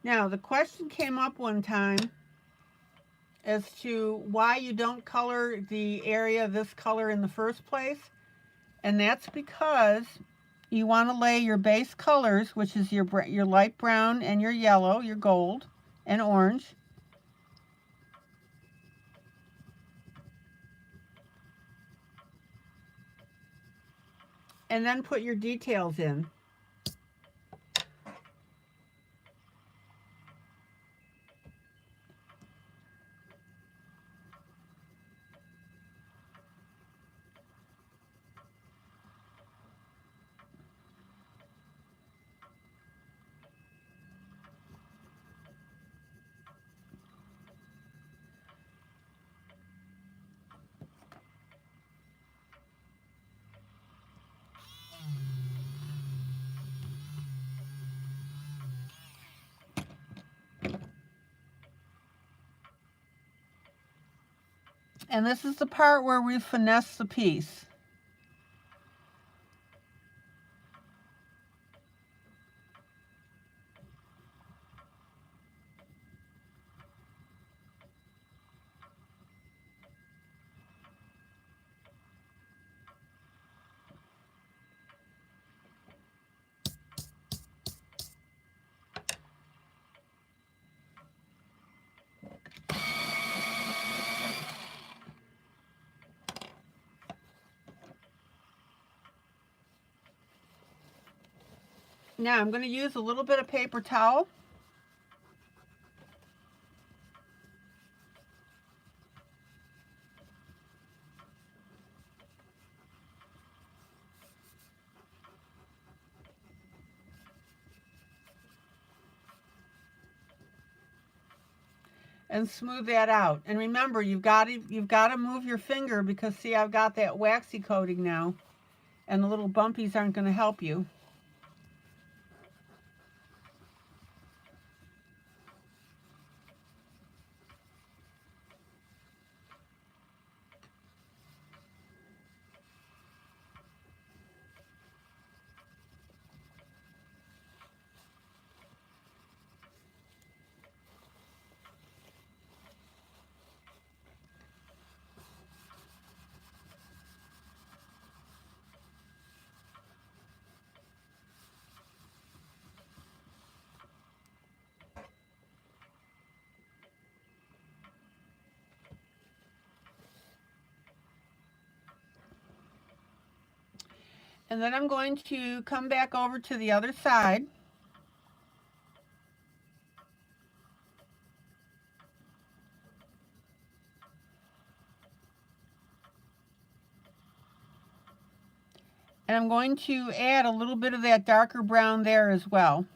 Now, the question came up one time as to why you don't color the area this color in the first place. And that's because you want to lay your base colors, which is your light brown and your yellow, your gold and orange. And then put your details in. And this is the part where we finesse the piece. Now I'm going to use a little bit of paper towel. And smooth that out. And remember, you've got to move your finger because see, I've got that waxy coating now, and the little bumpies aren't going to help you. And then I'm going to come back over to the other side. And I'm going to add a little bit of that darker brown there as well.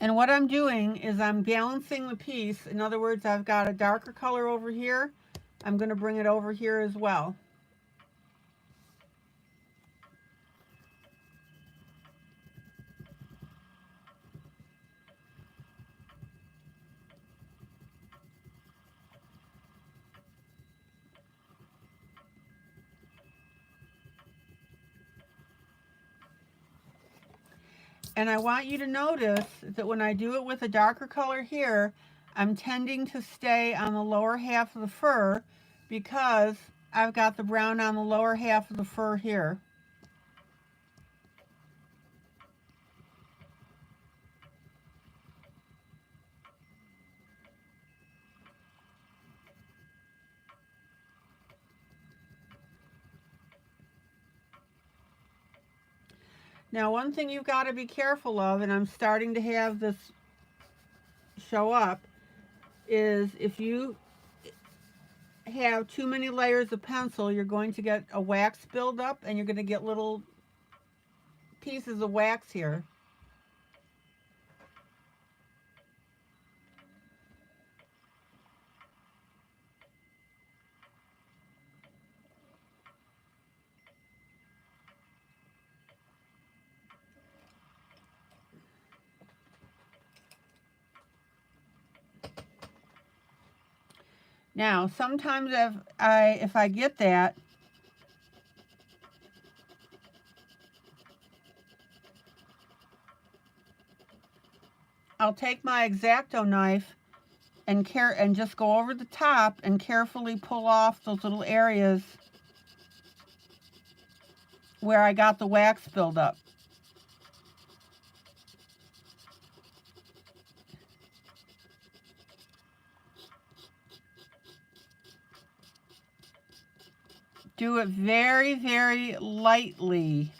And what I'm doing is I'm balancing the piece. In other words, I've got a darker color over here. I'm going to bring it over here as well. And I want you to notice that when I do it with a darker color here, I'm tending to stay on the lower half of the fur because I've got the brown on the lower half of the fur here. Now, one thing you've got to be careful of, and I'm starting to have this show up, is if you have too many layers of pencil, you're going to get a wax buildup and you're going to get little pieces of wax here. Now, sometimes if I get that, I'll take my X-Acto knife and just go over the top and carefully pull off those little areas where I got the wax buildup. Do it very, very lightly.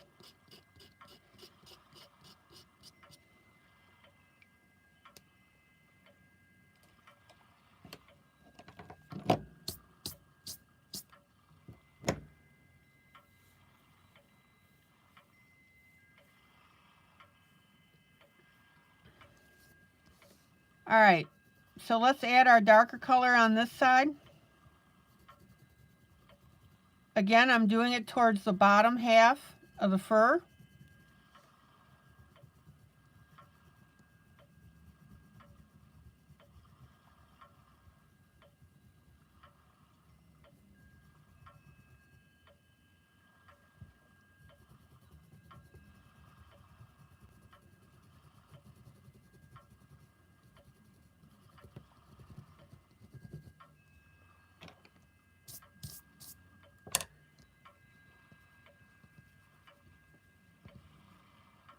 All right, so let's add our darker color on this side. Again, I'm doing it towards the bottom half of the fur.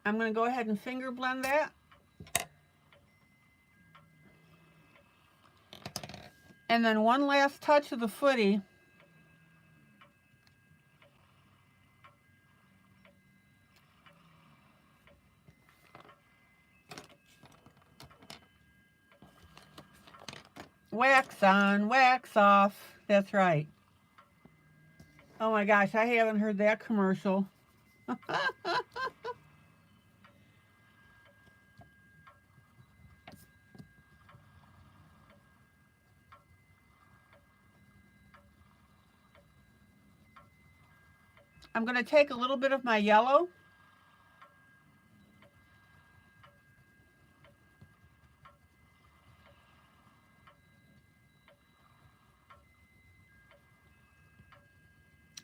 I'm going to go ahead and finger blend that. And then one last touch of the footy. Wax on, wax off. That's right. Oh my gosh, I haven't heard that commercial. I'm going to take a little bit of my yellow.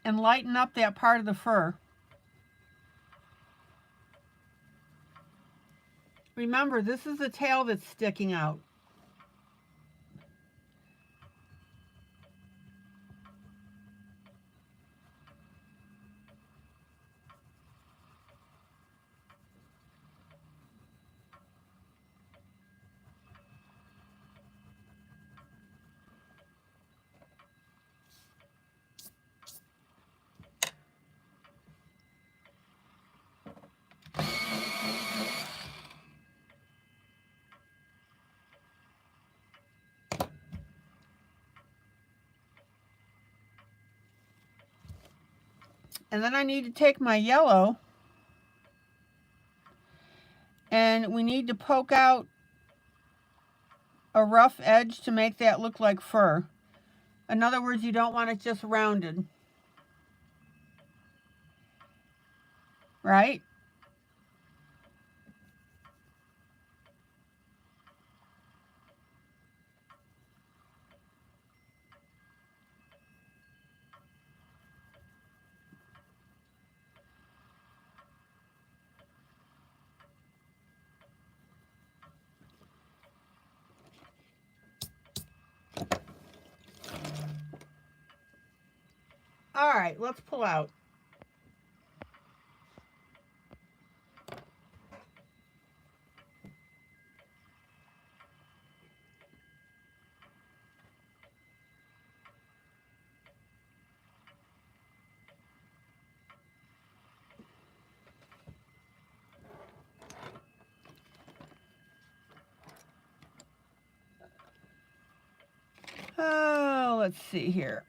And lighten up that part of the fur. Remember, this is the tail that's sticking out. And then I need to take my yellow and we need to poke out a rough edge to make that look like fur. In other words, you don't want it just rounded. Right? All right, let's pull out. Oh, let's see here.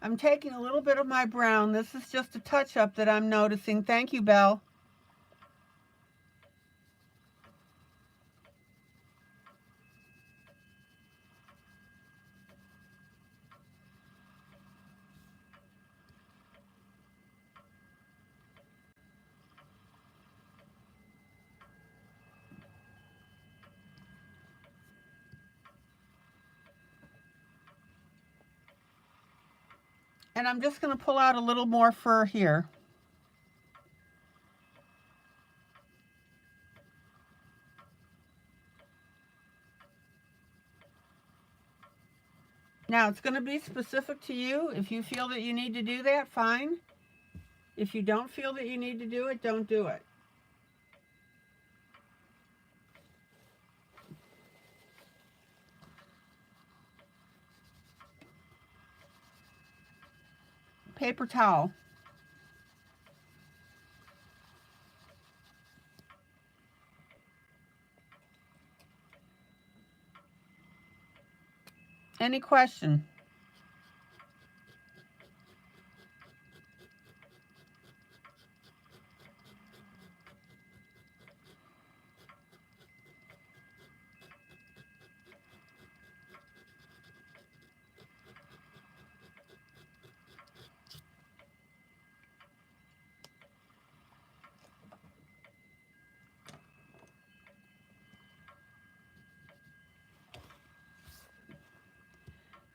I'm taking a little bit of my brown. This is just a touch-up that I'm noticing. Thank you, Belle. And I'm just going to pull out a little more fur here. Now, it's going to be specific to you. If you feel that you need to do that, fine. If you don't feel that you need to do it, don't do it. Paper towel. Any question?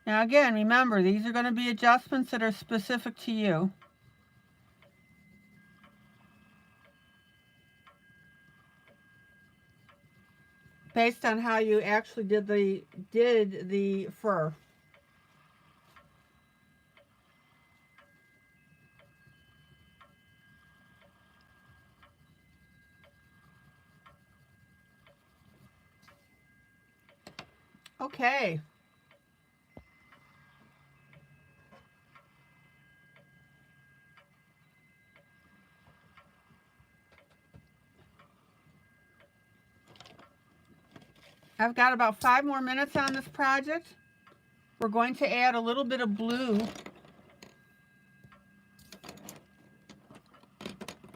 Now again, remember, these are going to be adjustments that are specific to you. Based on how you actually did the fur. Okay. I've got about 5 more minutes on this project. We're going to add a little bit of blue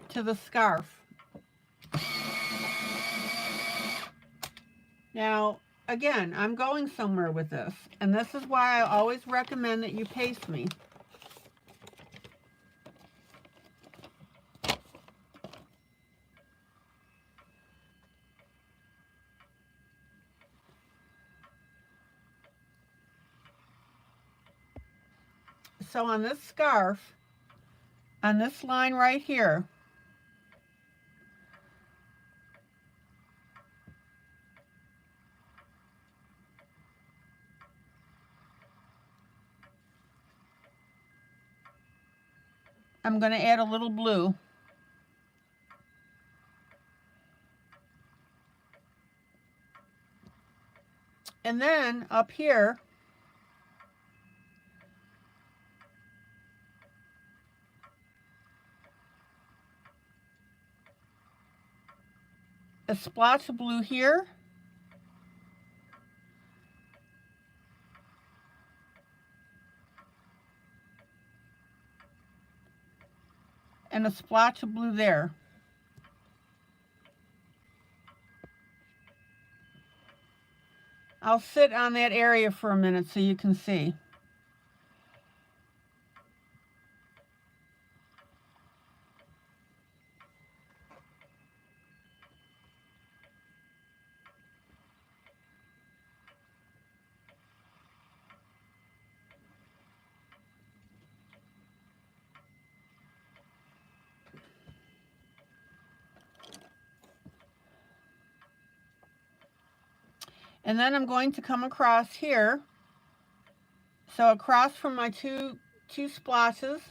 to the scarf. Now, again, I'm going somewhere with this, and this is why I always recommend that you pace me. So on this scarf, on this line right here, I'm going to add a little blue. And then up here, a splotch of blue here, and a splotch of blue there. I'll sit on that area for a minute so you can see. And then I'm going to come across here. So across from my two splotches.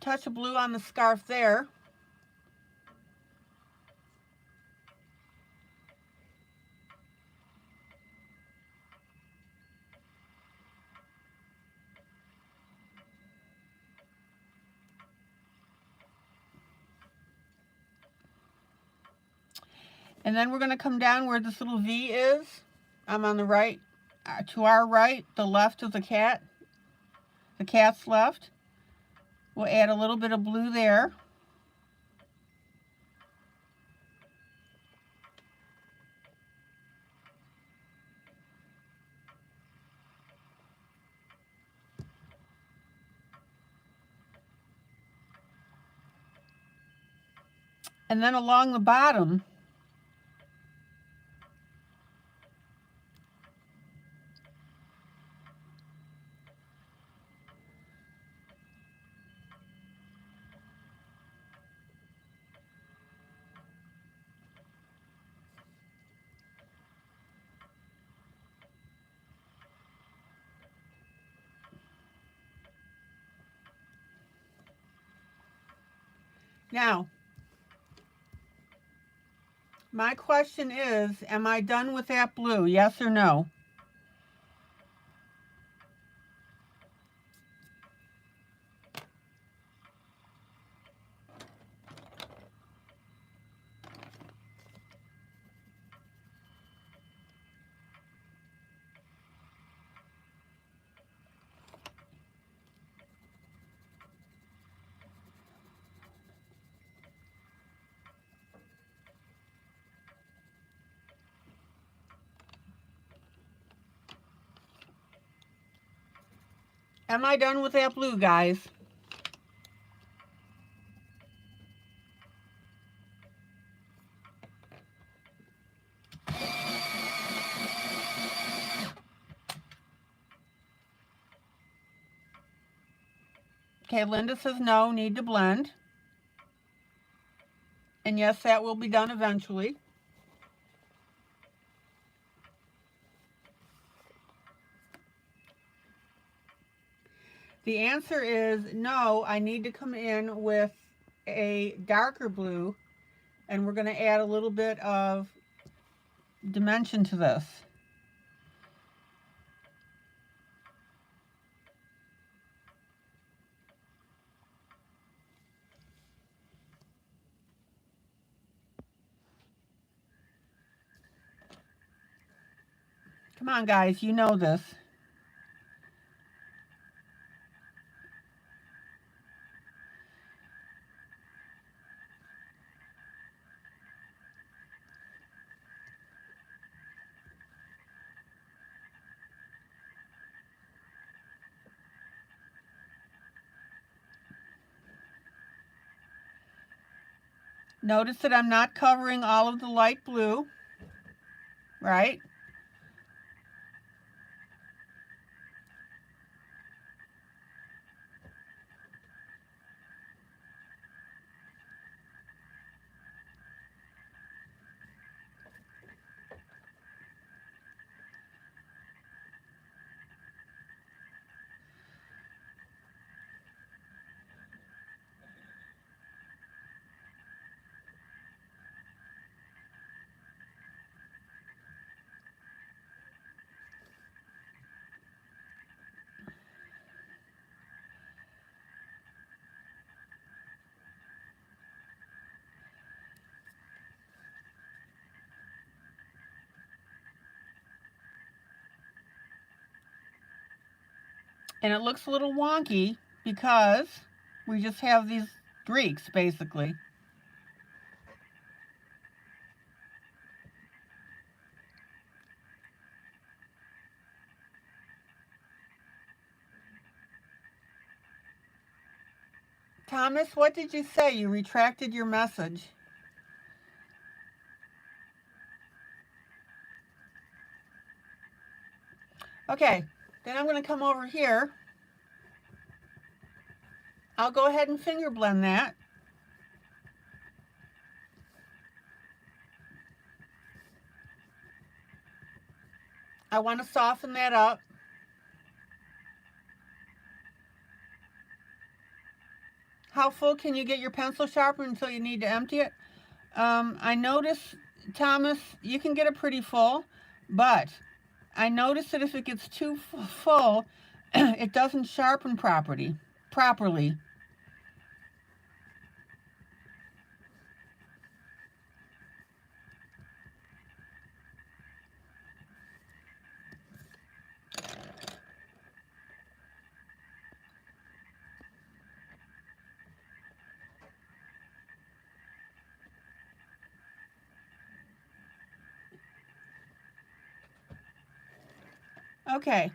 Touch of blue on the scarf there. And then we're going to come down where this little V is. I'm on the right, to our right, the left of the cat. The cat's left. We'll add a little bit of blue there. And then along the bottom, now, my question is, am I done with that blue? Yes or no? Am I done with that blue, guys? Okay, Linda says no, need to blend. And yes, that will be done eventually. The answer is no, I need to come in with a darker blue, and we're going to add a little bit of dimension to this. Come on, guys, you know this. Notice that I'm not covering all of the light blue, right? And it looks a little wonky because we just have these streaks, basically. Thomas, what did you say? You retracted your message. Okay, then I'm going to come over here. I'll go ahead and finger blend that. I want to soften that up. How full can you get your pencil sharpener until you need to empty it? I notice, Thomas, you can get it pretty full, but I notice that if it gets too full, it doesn't sharpen properly. Okay.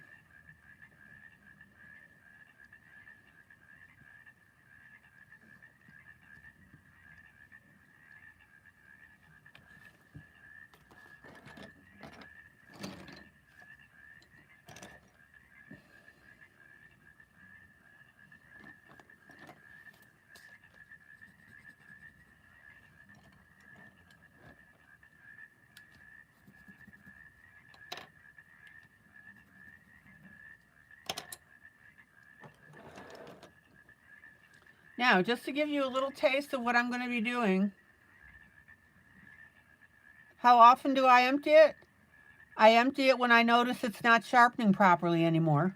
Now, just to give you a little taste of what I'm going to be doing, how often do I empty it? I empty it when I notice it's not sharpening properly anymore.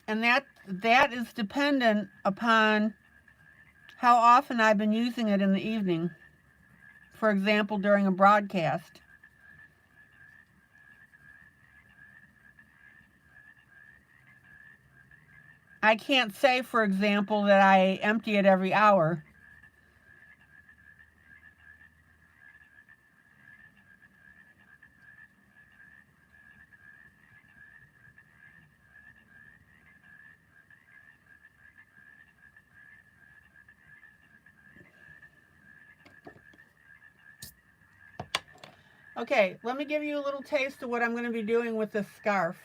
And that is dependent upon how often I've been using it in the evening. For example, during a broadcast. I can't say, for example, that I empty it every hour. Okay, let me give you a little taste of what I'm going to be doing with this scarf.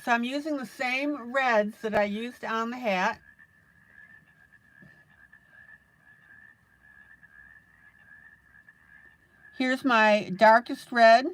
So I'm using the same reds that I used on the hat. Here's my darkest red.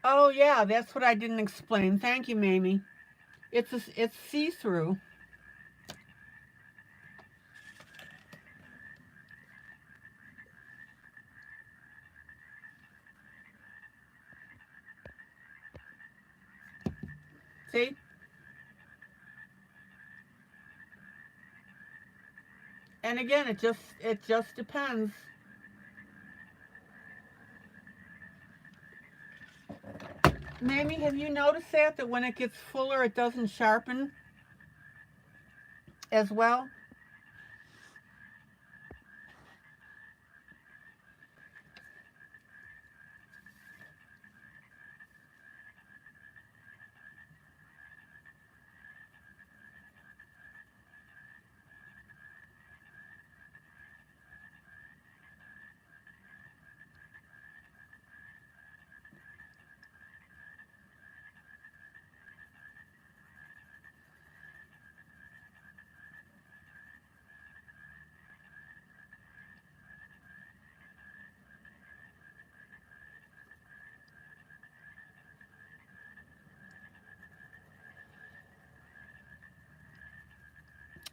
Oh yeah, that's what I didn't explain. Thank you, Mamie. It's see-through. See? And again, it just depends. Mamie, have you noticed that when it gets fuller, it doesn't sharpen as well?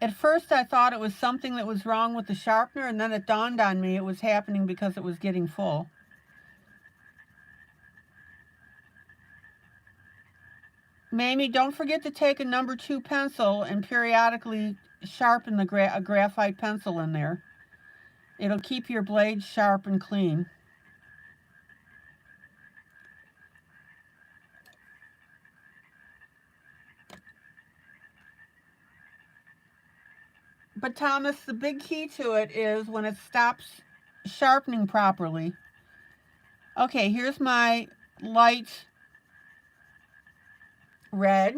At first I thought it was something that was wrong with the sharpener, and then it dawned on me it was happening because it was getting full. Mamie, don't forget to take a number 2 pencil and periodically sharpen a graphite pencil in there. It'll keep your blade sharp and clean. But Thomas, the big key to it is when it stops sharpening properly. Okay, here's my light red.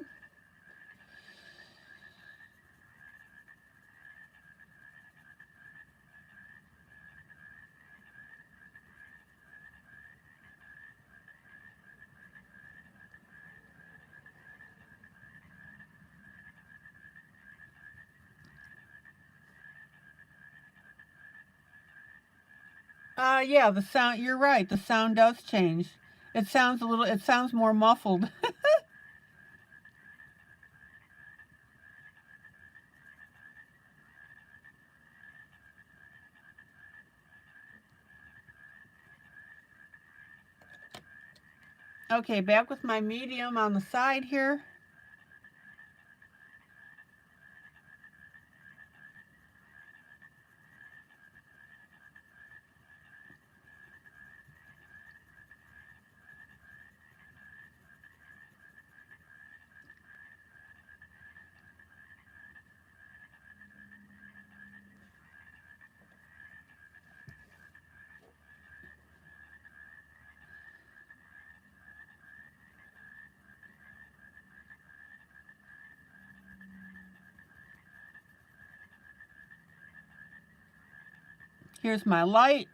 Yeah, the sound, you're right, the sound does change. It sounds more muffled. Okay, back with my medium on the side here. Here's my light.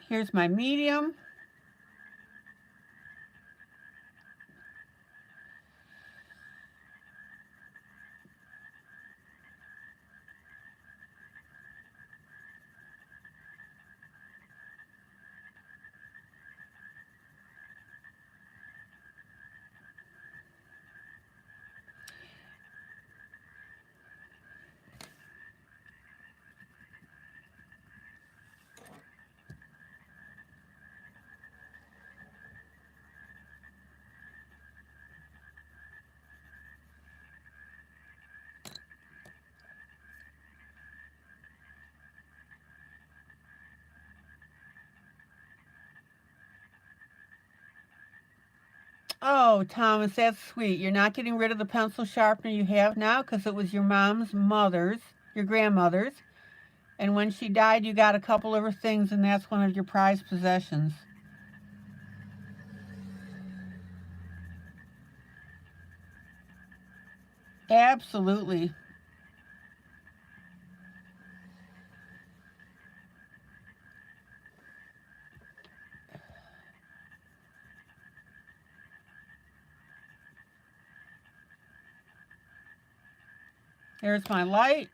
Here's my medium. Oh, Thomas, that's sweet. You're not getting rid of the pencil sharpener you have now because it was your your grandmother's. And when she died, you got a couple of her things, and that's one of your prized possessions. Absolutely. There's my light.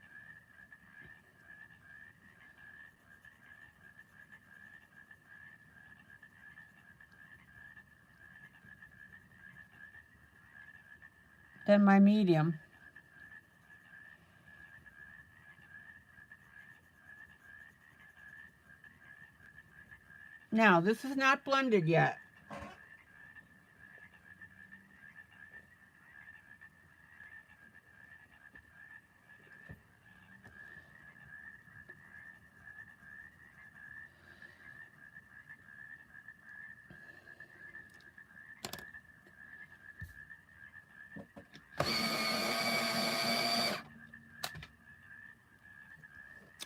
Then my medium. Now, this is not blended yet.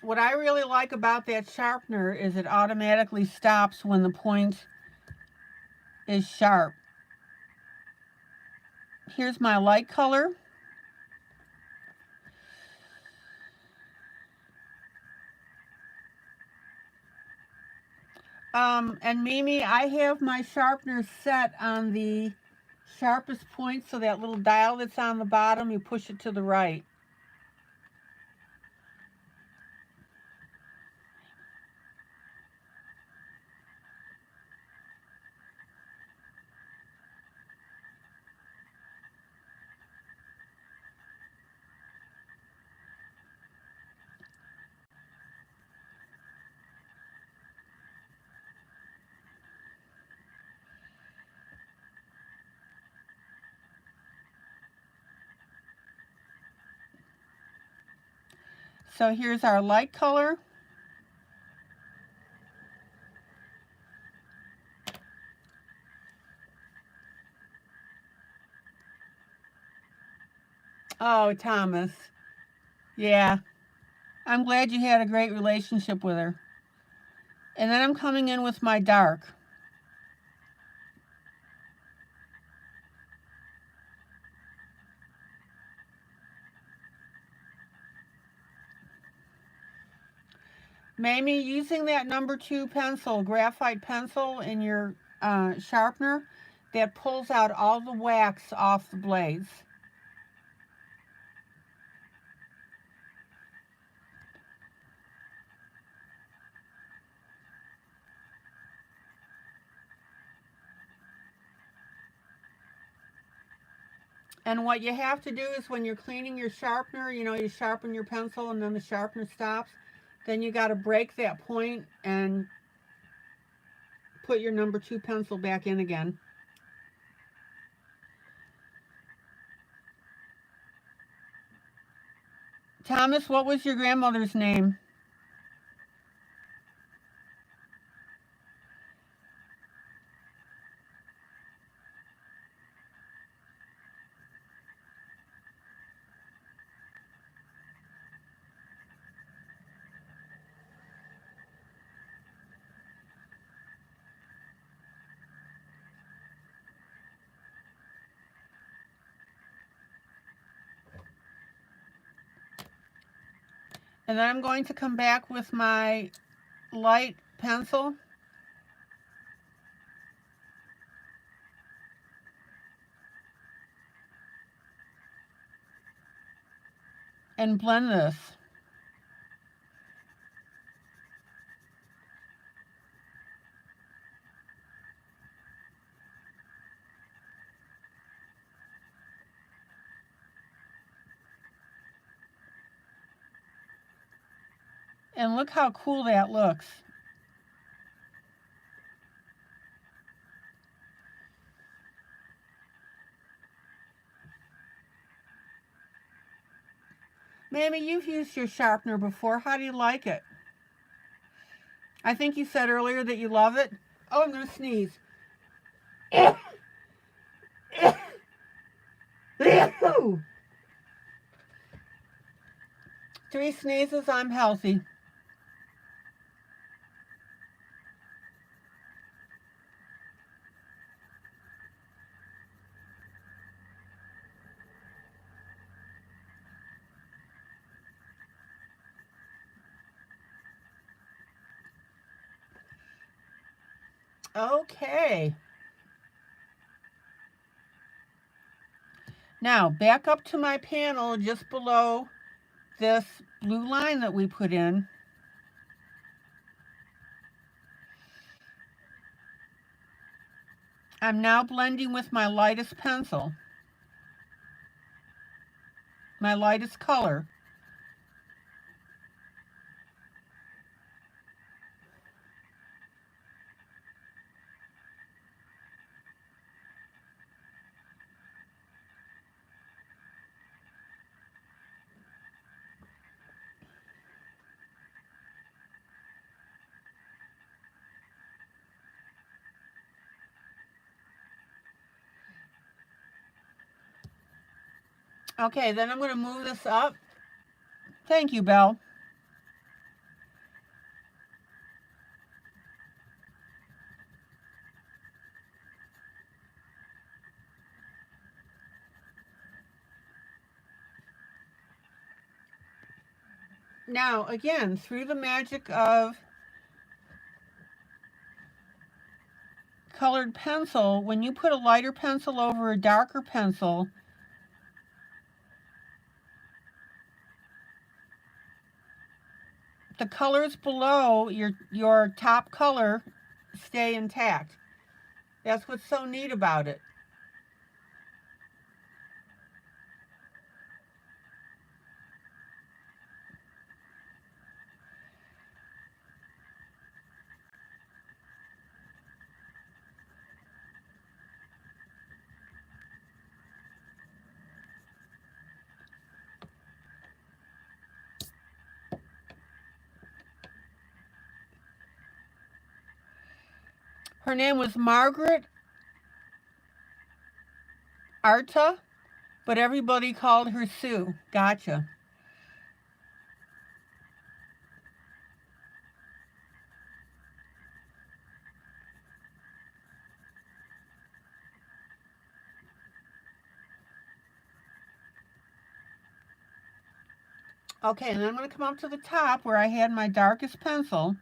What I really like about that sharpener is it automatically stops when the point is sharp. Here's my light color. And Mimi, I have my sharpener set on the sharpest point, so that little dial that's on the bottom, you push it to the right. So here's our light color. Oh, Thomas. Yeah. I'm glad you had a great relationship with her. And then I'm coming in with my dark. Mamie, using that number 2 pencil, graphite pencil in your sharpener, that pulls out all the wax off the blades. And what you have to do is when you're cleaning your sharpener, you know, you sharpen your pencil and then the sharpener stops, then you got to break that point and put your number 2 pencil back in again. Thomas, what was your grandmother's name? And then I'm going to come back with my light pencil and blend this. And look how cool that looks. Mamie, you've used your sharpener before. How do you like it? I think you said earlier that you love it. Oh, I'm going to sneeze. 3 sneezes, I'm healthy. Okay. Now, back up to my panel just below this blue line that we put in. I'm now blending with my lightest pencil, my lightest color. Okay, then I'm going to move this up. Thank you, Belle. Now, again, through the magic of colored pencil, when you put a lighter pencil over a darker pencil, the colors below your top color stay intact. That's what's so neat about it. Her name was Margaret Arta, but everybody called her Sue. Gotcha. Okay, and then I'm going to come up to the top where I had my darkest pencil.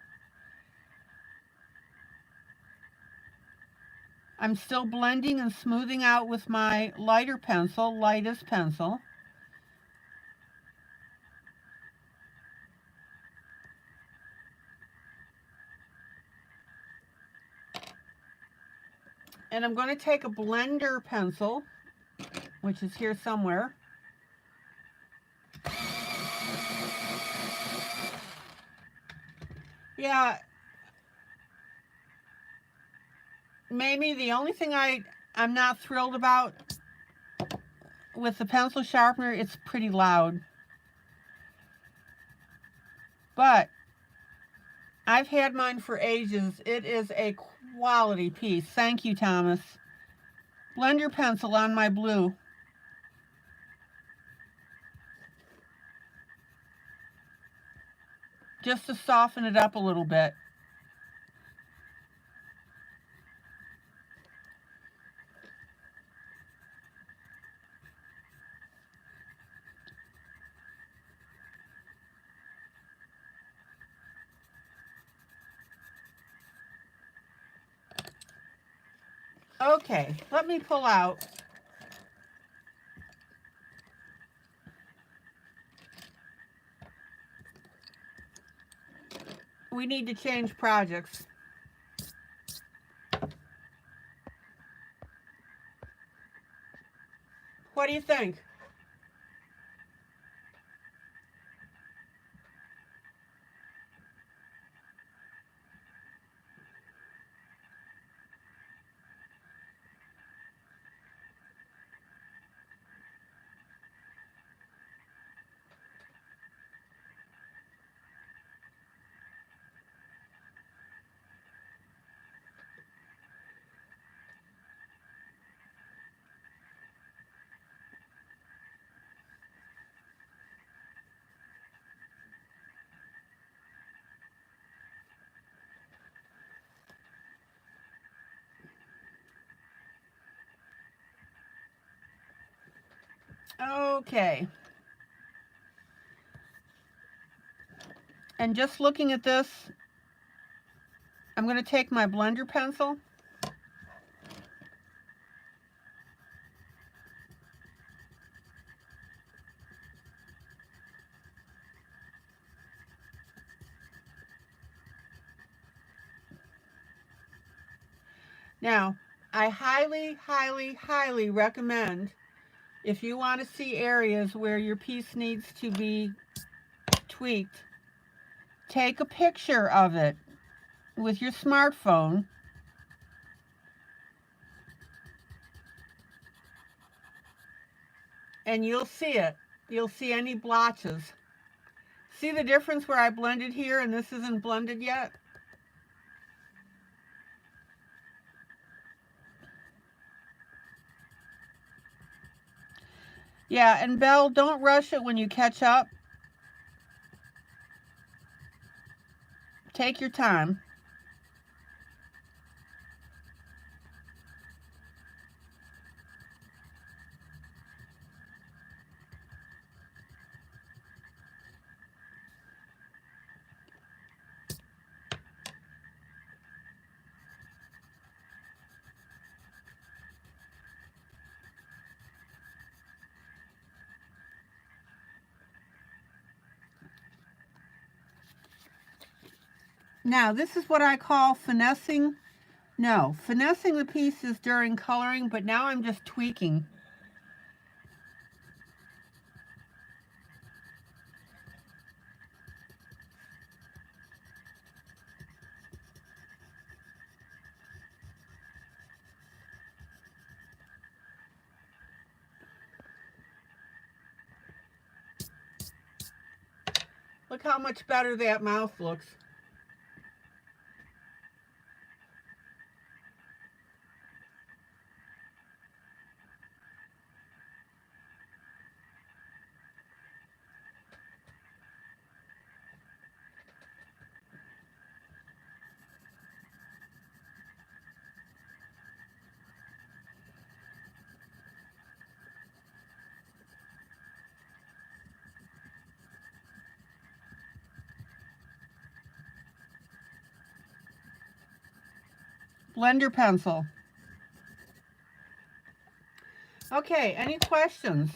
I'm still blending and smoothing out with my lighter pencil, lightest pencil. And I'm going to take a blender pencil, which is here somewhere. Yeah, maybe the only thing I'm not thrilled about with the pencil sharpener, it's pretty loud. But I've had mine for ages. It is a quality piece. Thank you, Thomas. Blender pencil on my blue. Just to soften it up a little bit. Okay, let me pull out. We need to change projects. What do you think? Okay. And just looking at this, I'm going to take my blender pencil. Now, I highly, highly, highly recommend, if you want to see areas where your piece needs to be tweaked, take a picture of it with your smartphone and you'll see it. You'll see any blotches. See the difference where I blended here and this isn't blended yet? Yeah, and Belle, don't rush it when you catch up. Take your time. Now, this is what I call finessing. No, finessing the pieces during coloring, but now I'm just tweaking. Look how much better that mouth looks. Blender pencil. Okay, any questions?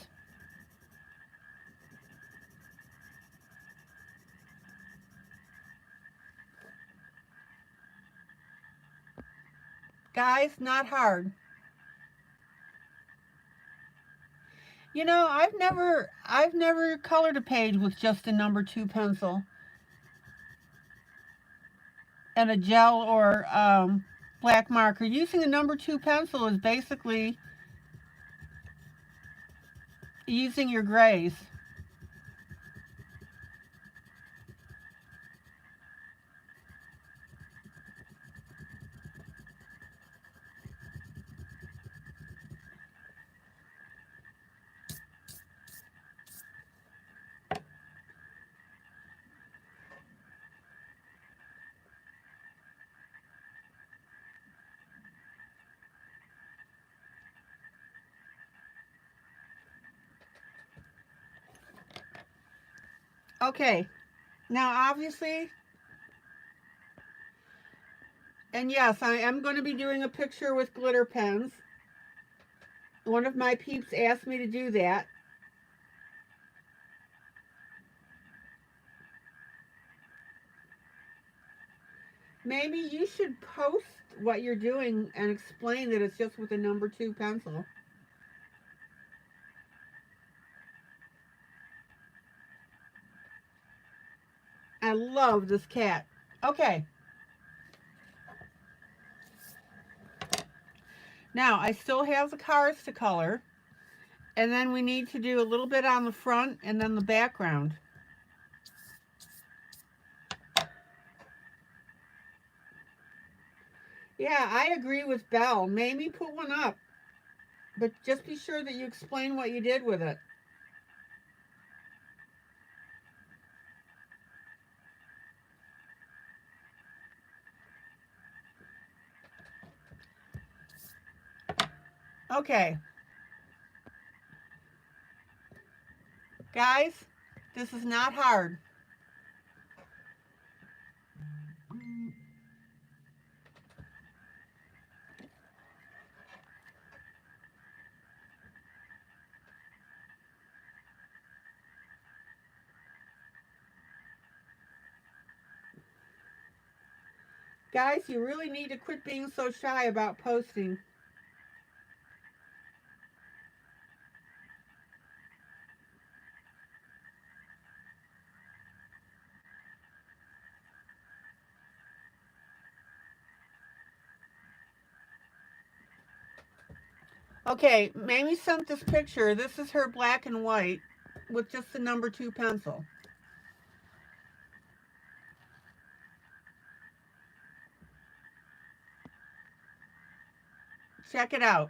Guys, not hard. You know, I've never colored a page with just a number 2 pencil and a gel or black marker. Using a number 2 pencil is basically using your grays. Okay, now obviously, and yes, I am going to be doing a picture with glitter pens. One of my peeps asked me to do that. Maybe you should post what you're doing and explain that it's just with a number 2 pencil. I love this cat. Okay. Now, I still have the cars to color. And then we need to do a little bit on the front and then the background. Yeah, I agree with Belle. Maybe put one up. But just be sure that you explain what you did with it. Okay. Guys, this is not hard. Guys, you really need to quit being so shy about posting. Okay, Mamie sent this picture. This is her black and white with just the number 2 pencil. Check it out.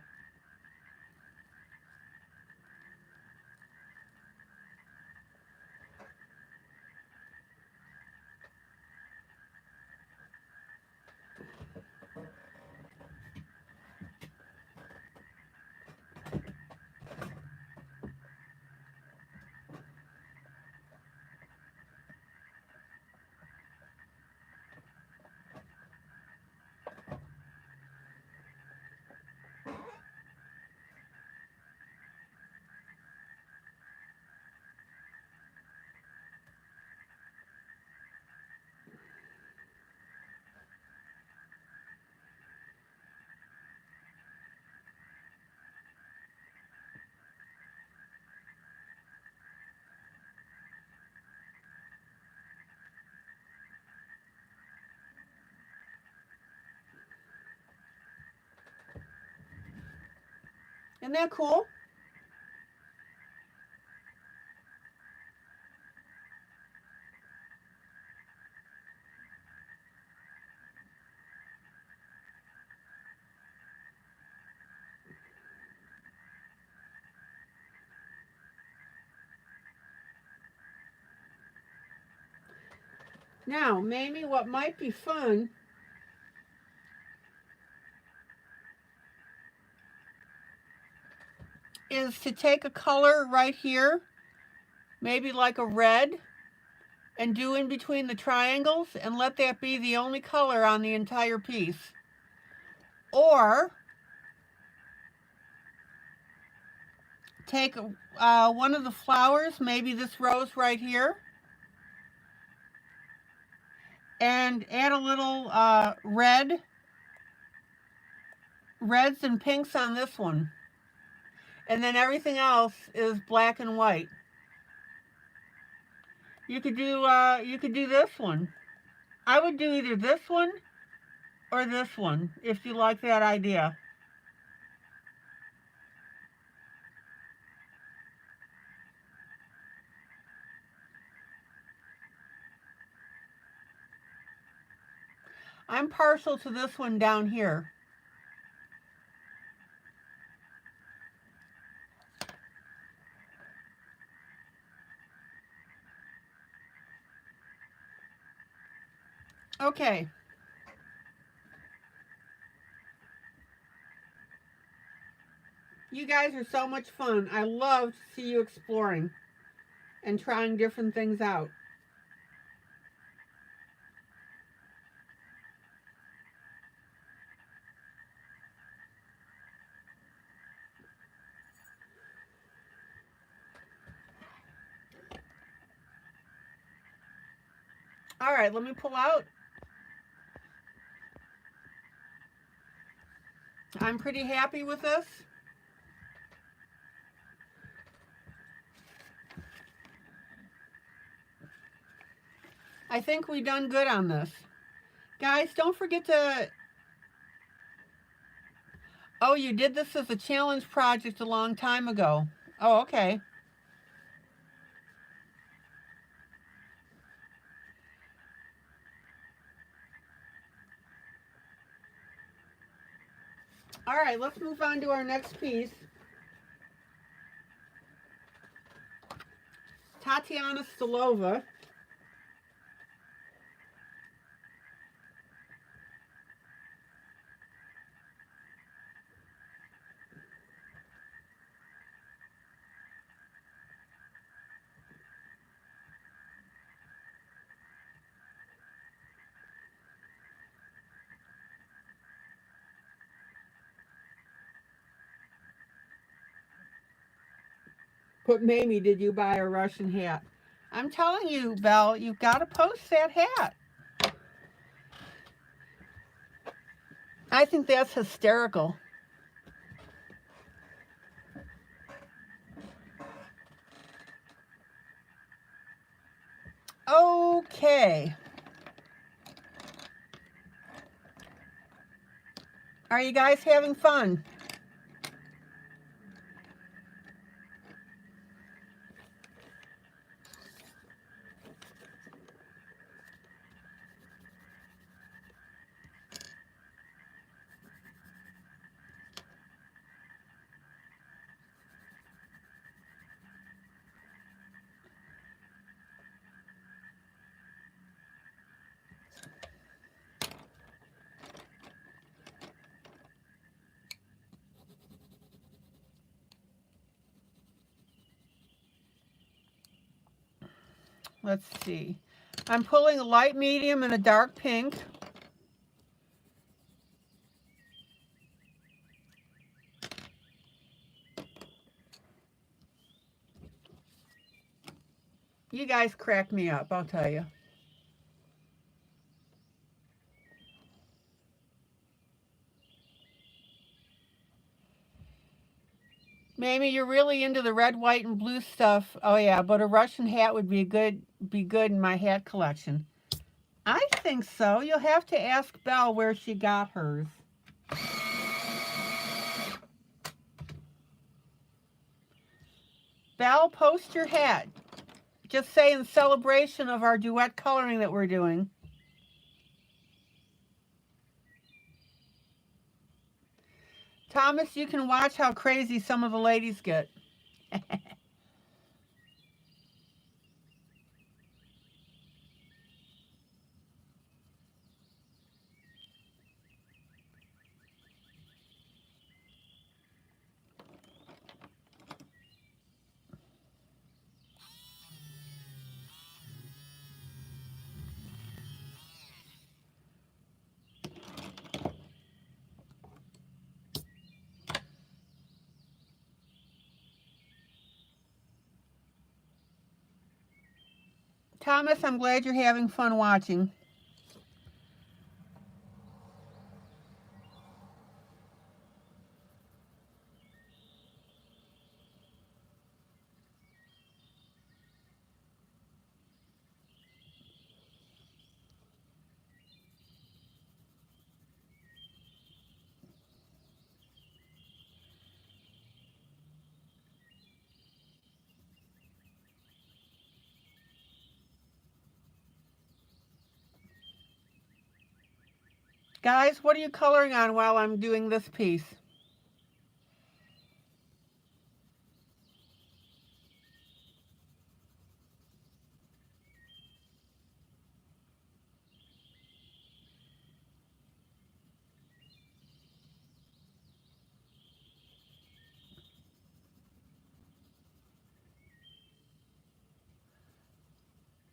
Isn't that cool? Now, maybe what might be fun is to take a color right here, maybe like a red, and do in between the triangles and let that be the only color on the entire piece. Or take one of the flowers, maybe this rose right here, and add a little reds and pinks on this one. And then everything else is black and white. You could do this one. I would do either this one or this one if you like that idea. I'm partial to this one down here. Okay. You guys are so much fun. I love to see you exploring and trying different things out. All right, let me pull out. I'm pretty happy with this. I think we've done good on this. Guys, don't forget to... Oh, you did this as a challenge project a long time ago. Oh, okay. All right, let's move on to our next piece. Tatiana Stolova. Put Mamie, did you buy a Russian hat? I'm telling you, Belle, you've got to post that hat. I think that's hysterical. Okay. Are you guys having fun? Let's see. I'm pulling a light medium and a dark pink. You guys crack me up, I'll tell you. Mamie, you're really into the red, white, and blue stuff. Oh yeah, but a Russian hat would be good in my hat collection. I think so. You'll have to ask Belle where she got hers. Val, post your hat. Just say in celebration of our duet coloring that we're doing. Thomas, you can watch how crazy some of the ladies get. Thomas, I'm glad you're having fun watching. Guys, what are you coloring on while I'm doing this piece?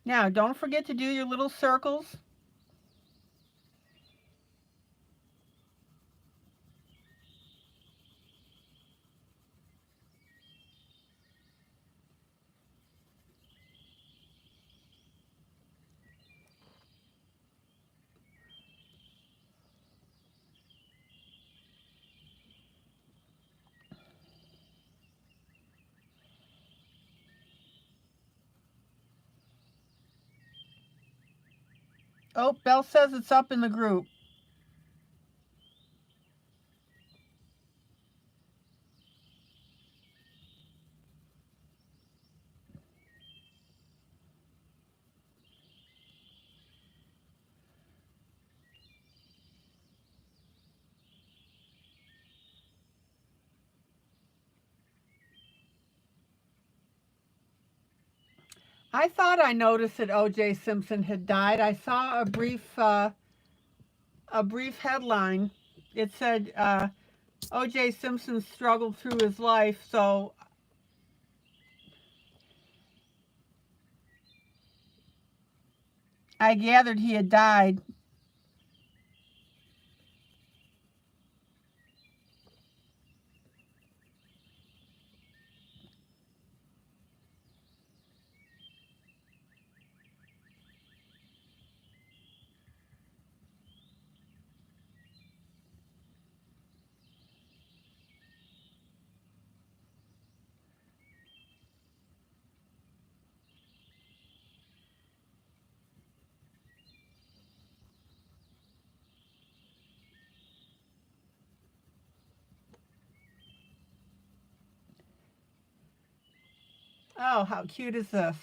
Now, don't forget to do your little circles. Oh, Belle says it's up in the group. I thought I noticed that O.J. Simpson had died. I saw a brief headline. It said O.J. Simpson struggled through his life, so I gathered he had died. Oh, how cute is this?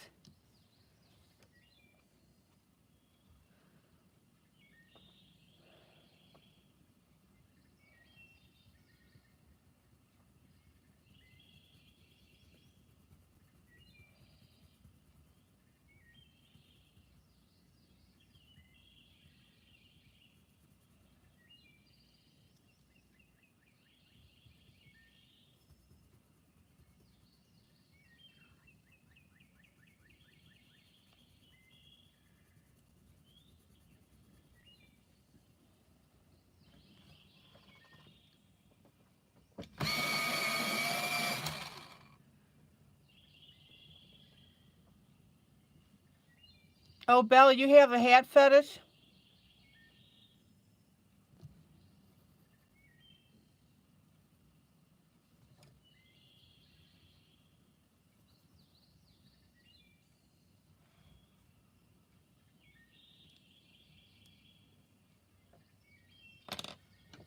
Oh, Belle, you have a hat fetish?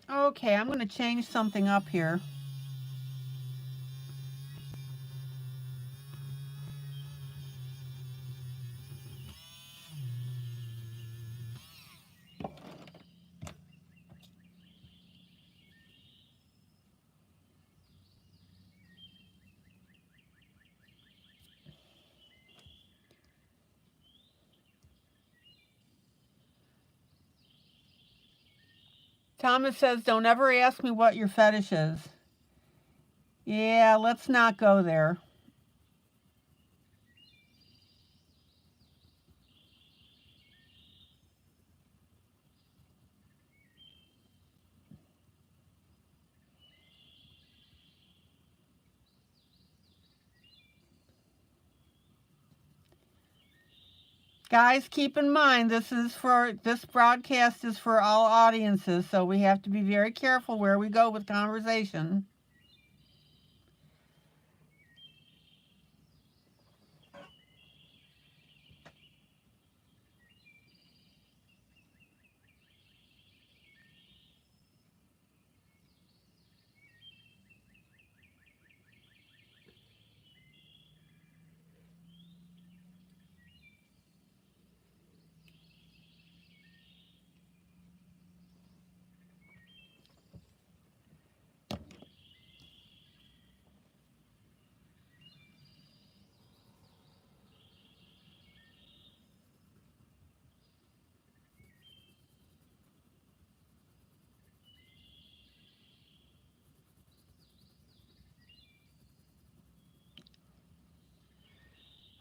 Okay, I'm going to change something up here. Thomas says, don't ever ask me what your fetish is. Yeah, let's not go there. Guys, keep in mind, this broadcast is for all audiences, so we have to be very careful where we go with conversation.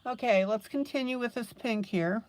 Okay, let's continue with this pink here.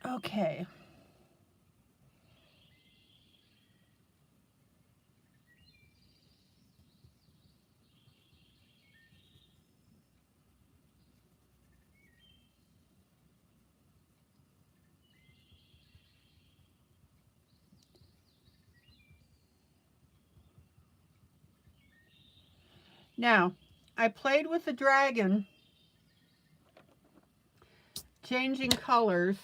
Okay. Now, I played with the dragon, changing colors,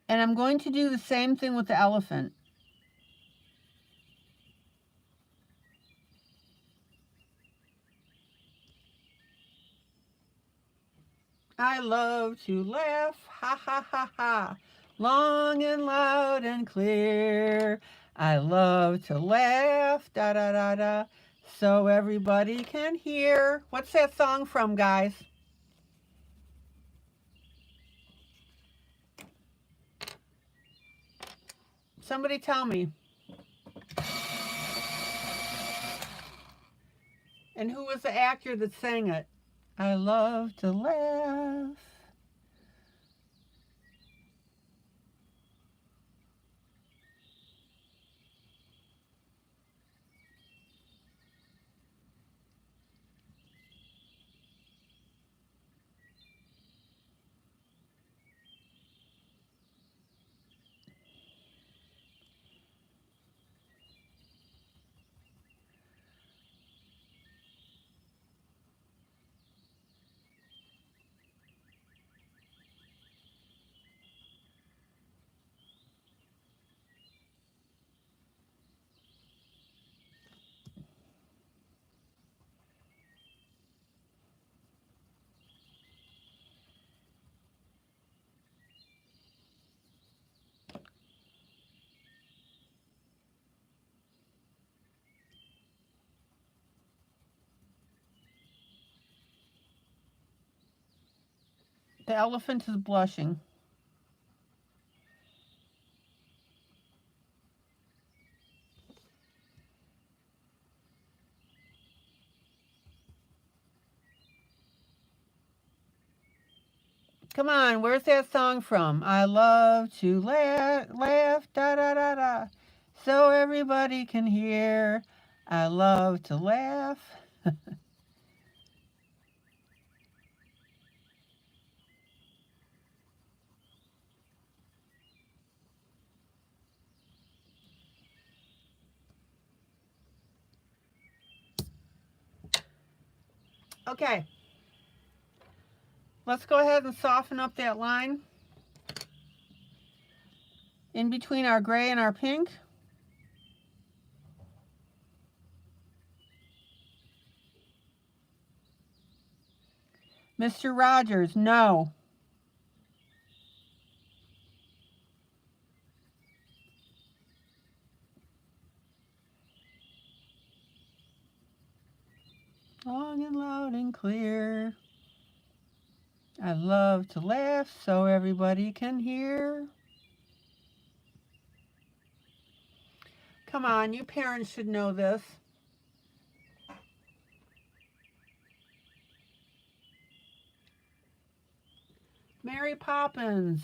and I'm going to do the same thing with the elephant. I love to laugh, ha ha ha ha, long and loud and clear. I love to laugh, da da da da, so everybody can hear. What's that song from, guys? Somebody tell me. And who was the actor that sang it? I love to laugh. The elephant is blushing. Come on, where's that song from? I love to laugh, da da da da, so everybody can hear. I love to laugh. Okay, let's go ahead and soften up that line. in between our gray and our pink. Mr. Rogers, no. Long and loud and clear. I love to laugh so everybody can hear. Come on, you parents should know this. Mary Poppins.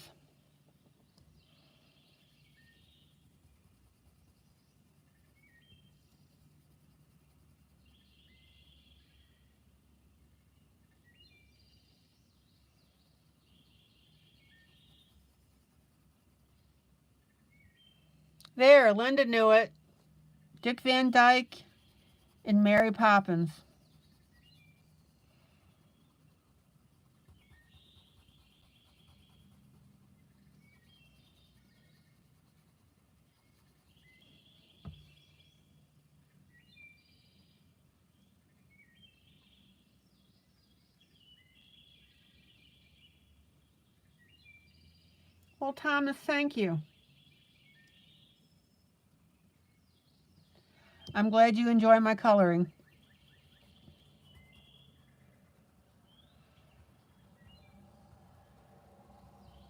There, Linda knew it. Dick Van Dyke and Mary Poppins. Well, Thomas, thank you. I'm glad you enjoy my coloring.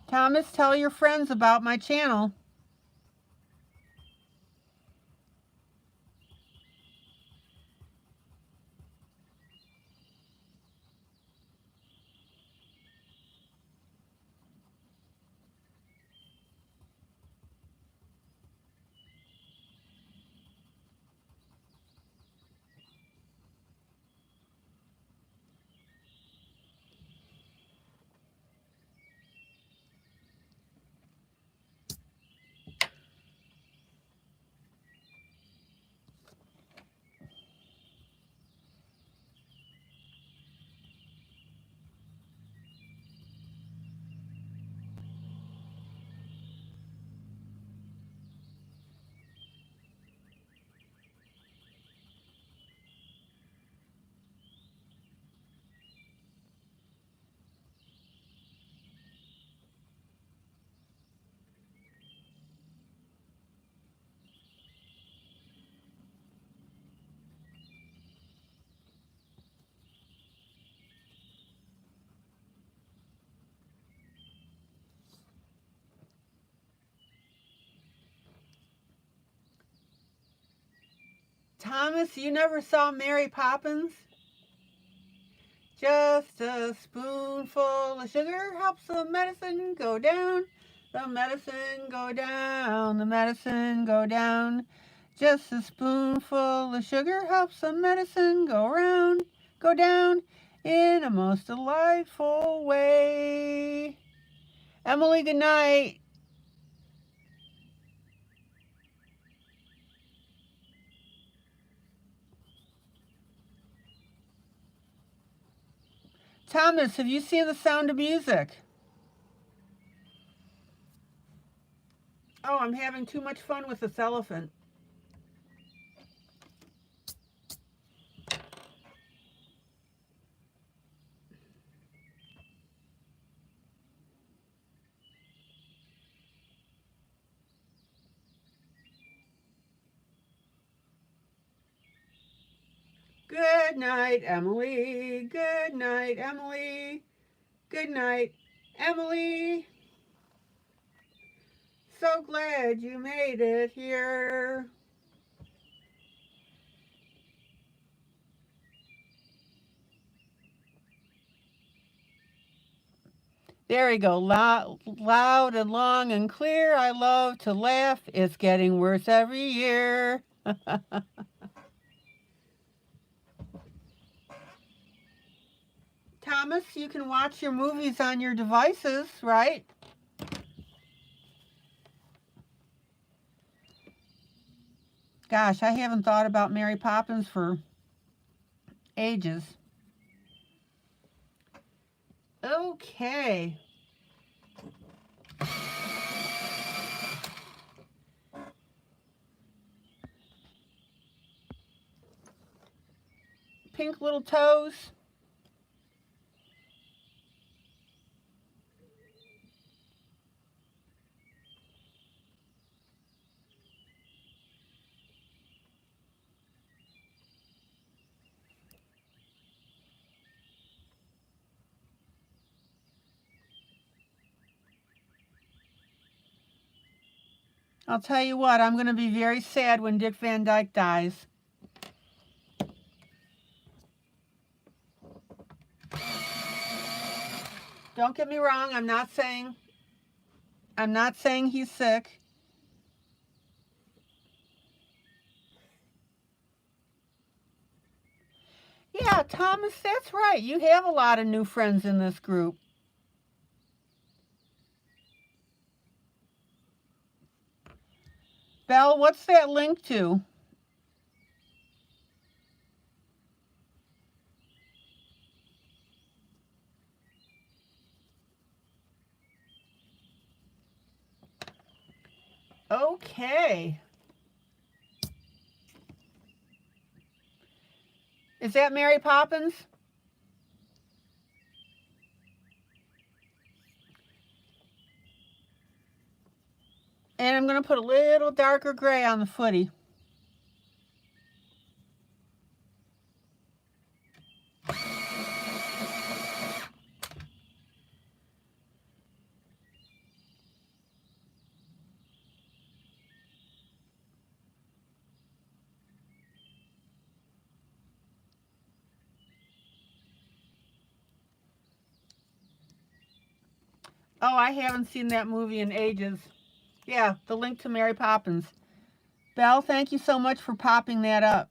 Thomas, tell your friends about my channel. Thomas, you never saw Mary Poppins? Just a spoonful of sugar helps the medicine go down. The medicine go down, the medicine go down. Just a spoonful of sugar helps the medicine go down in a most delightful way. Emily, good night. Thomas, have you seen The Sound of Music? Oh, I'm having too much fun with this elephant. Good night, Emily. Good night, Emily. Good night, Emily. So glad you made it here. There we go. Loud and long and clear. I love to laugh. It's getting worse every year. Thomas, you can watch your movies on your devices, right? Gosh, I haven't thought about Mary Poppins for ages. Okay. pink little toes. I'll tell you what, I'm going to be very sad when Dick Van Dyke dies. Don't get me wrong, I'm not saying he's sick. Yeah, Thomas, that's right. You have a lot of new friends in this group. Belle, what's that link to? Okay. Is that Mary Poppins? And I'm going to put a little darker gray on the footy. Oh, I haven't seen that movie in ages. Yeah, the link to Mary Poppins. Belle, thank you so much for popping that up.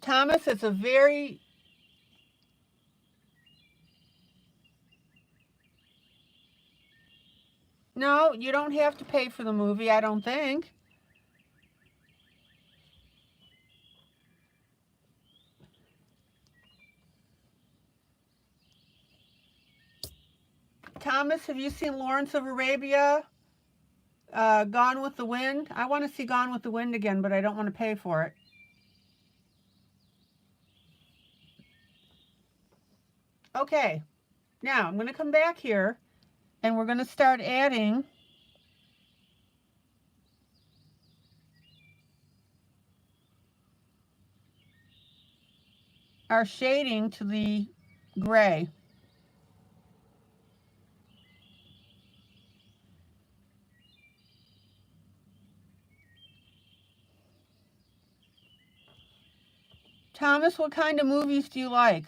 Thomas, it's a very... No, you don't have to pay for the movie, I don't think. Thomas, have you seen Lawrence of Arabia? Gone with the Wind? I want to see Gone with the Wind again, but I don't want to pay for it. Okay, now I'm going to come back here and we're going to start adding our shading to the gray. Thomas, what kind of movies do you like?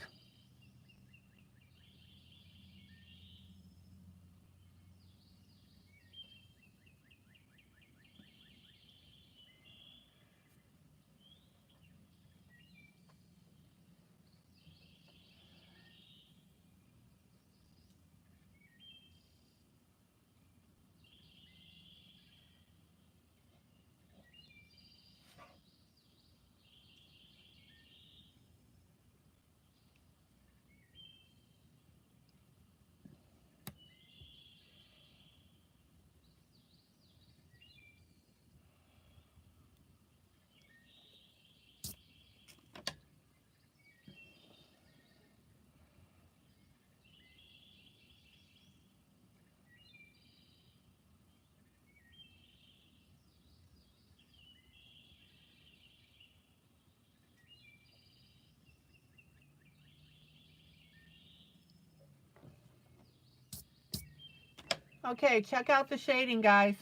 Okay, check out the shading, guys.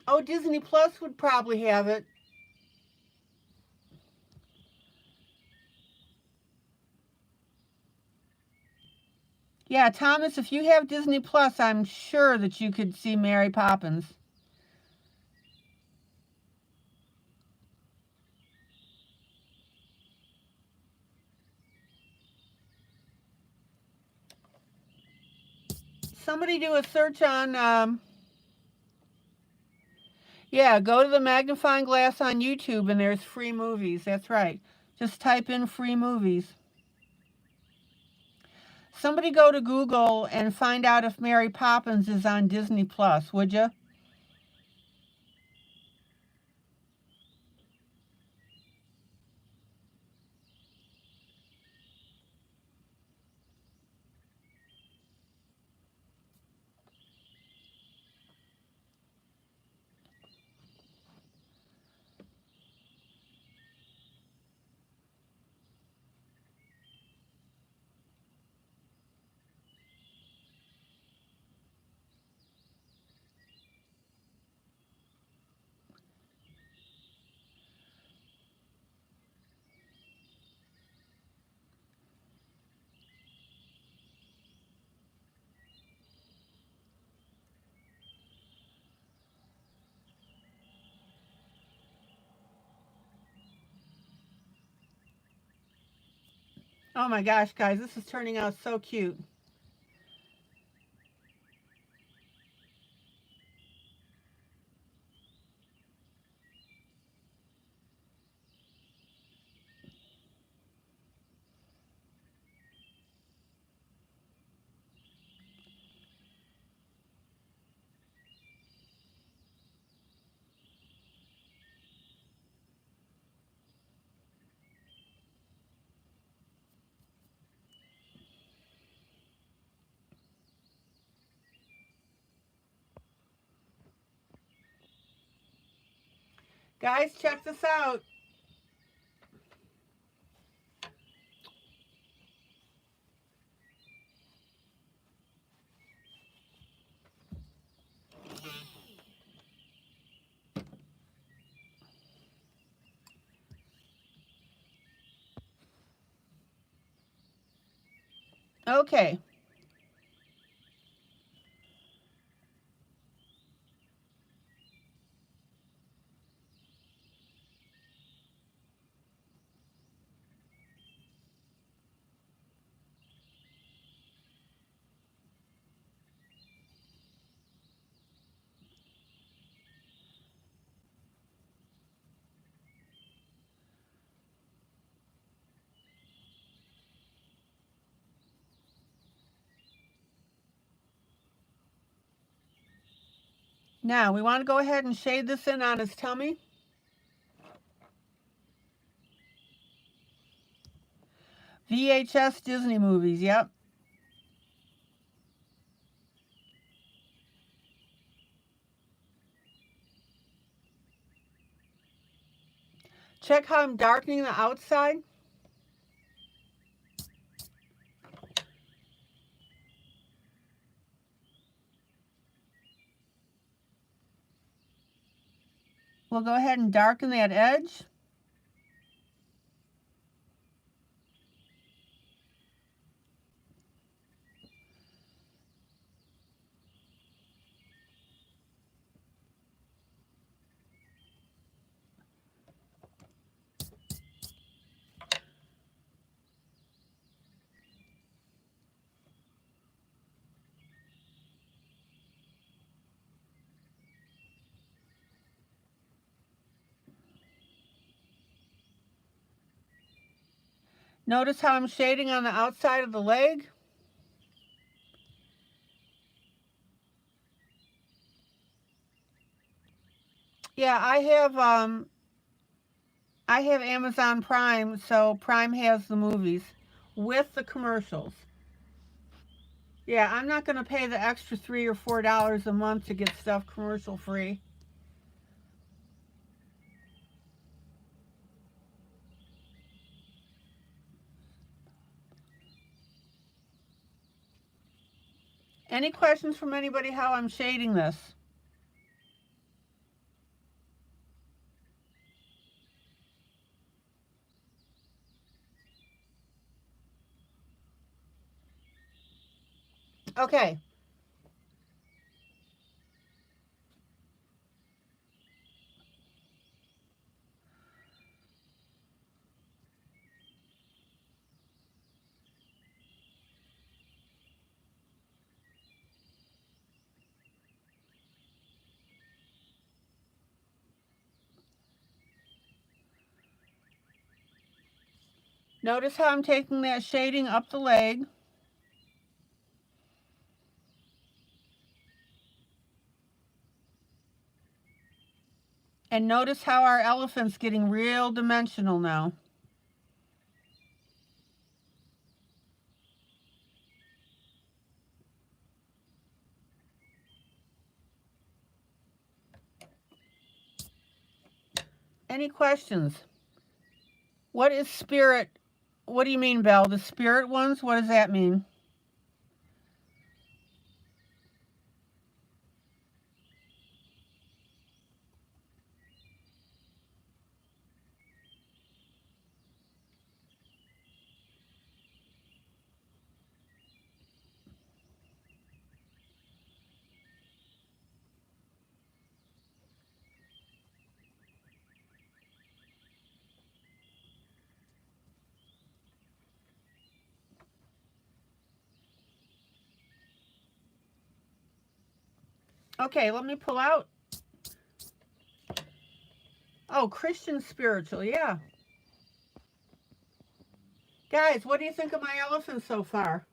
Oh, Disney Plus would probably have it. Yeah, Thomas, if you have Disney Plus, I'm sure that you could see Mary Poppins. Somebody do a search on, Yeah, go to the magnifying glass on YouTube and there's free movies. That's right. Just type in free movies. Somebody go to Google and find out if Mary Poppins is on Disney Plus, would you? Oh my gosh, guys, this is turning out so cute. Guys, check this out. Okay. Now, we want to go ahead and shade this in on his tummy. VHS Disney movies, yep. Check how I'm darkening the outside. We'll go ahead and darken that edge. Notice how I'm shading on the outside of the leg? Yeah, I have Amazon Prime, so Prime has the movies with the commercials. Yeah, I'm not going to pay the extra $3 or $4 a month to get stuff commercial free. Any questions from anybody how I'm shading this? Okay. Notice how I'm taking that shading up the leg. And notice how our elephant's getting real dimensional now. Any questions? What is spirit? What do you mean, Belle? The spirit ones? What does that mean? Okay, let me pull out. Oh, Christian spiritual, yeah. Guys, what do you think of my elephant so far?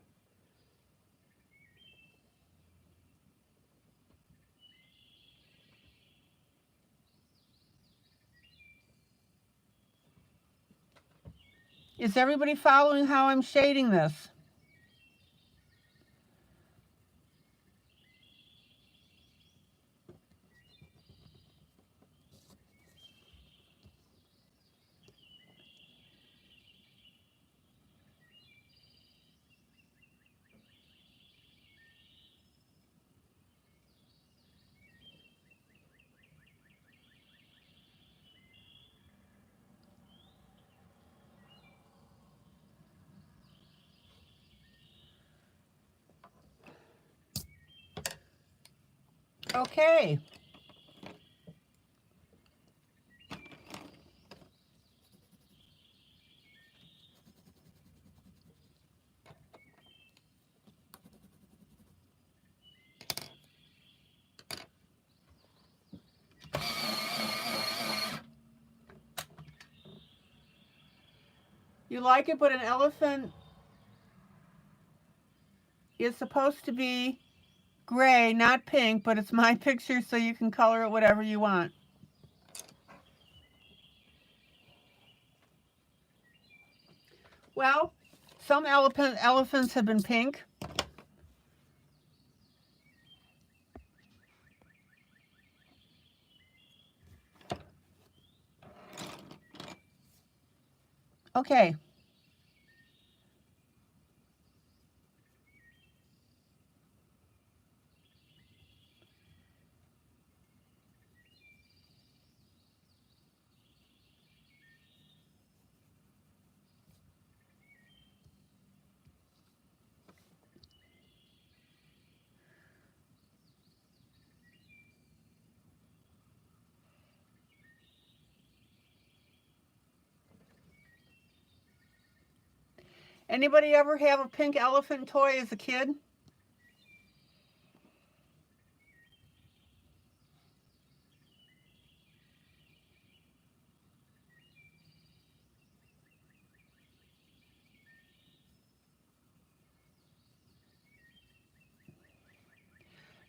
Is everybody following how I'm shading this? Okay. You like it, but an elephant is supposed to be gray, not pink, but it's my picture, so you can color it whatever you want. Well, some elephants have been pink. Okay. Anybody ever have a pink elephant toy as a kid?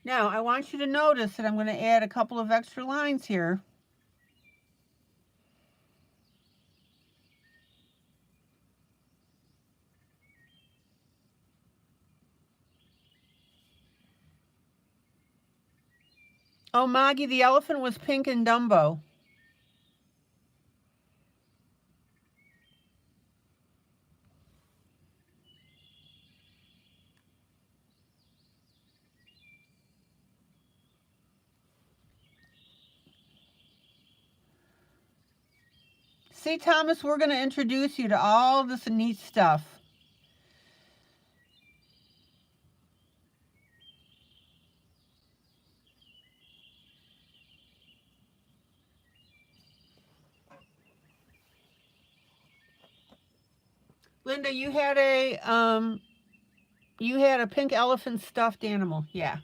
Now, I want you to notice that I'm going to add a couple of extra lines here. Oh, Maggie, the elephant was pink in Dumbo. See, Thomas, we're going to introduce you to all this neat stuff. Linda, you had a pink elephant stuffed animal. Yeah.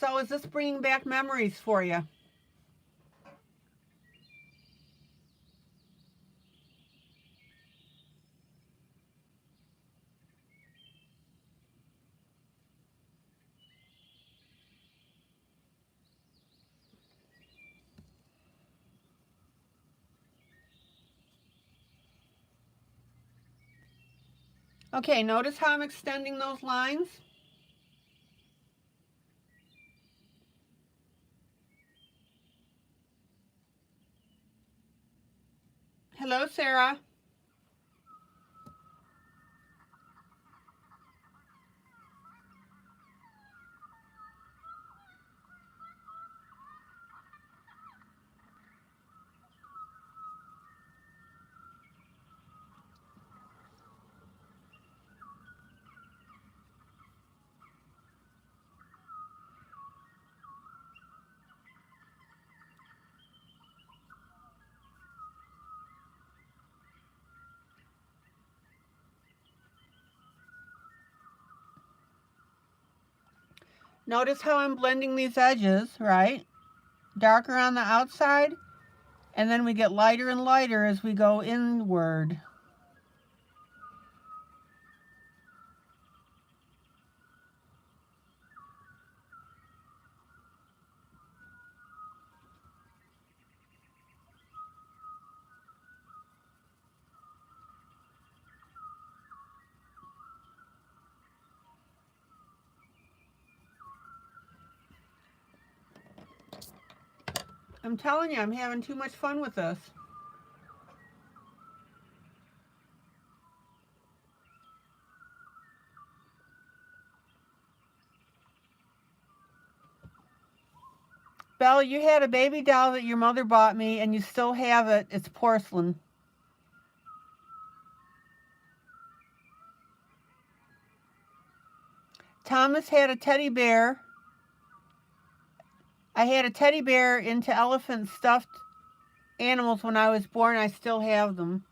So is this bringing back memories for you? Okay, notice how I'm extending those lines? Hello, Sarah. Notice how I'm blending these edges, right? Darker on the outside, and then we get lighter and lighter as we go inward. I'm telling you, I'm having too much fun with this. Belle, you had a baby doll that your mother bought me, and you still have it. It's porcelain. Thomas had a teddy bear. I had a teddy bear into elephant stuffed animals when I was born. I still have them.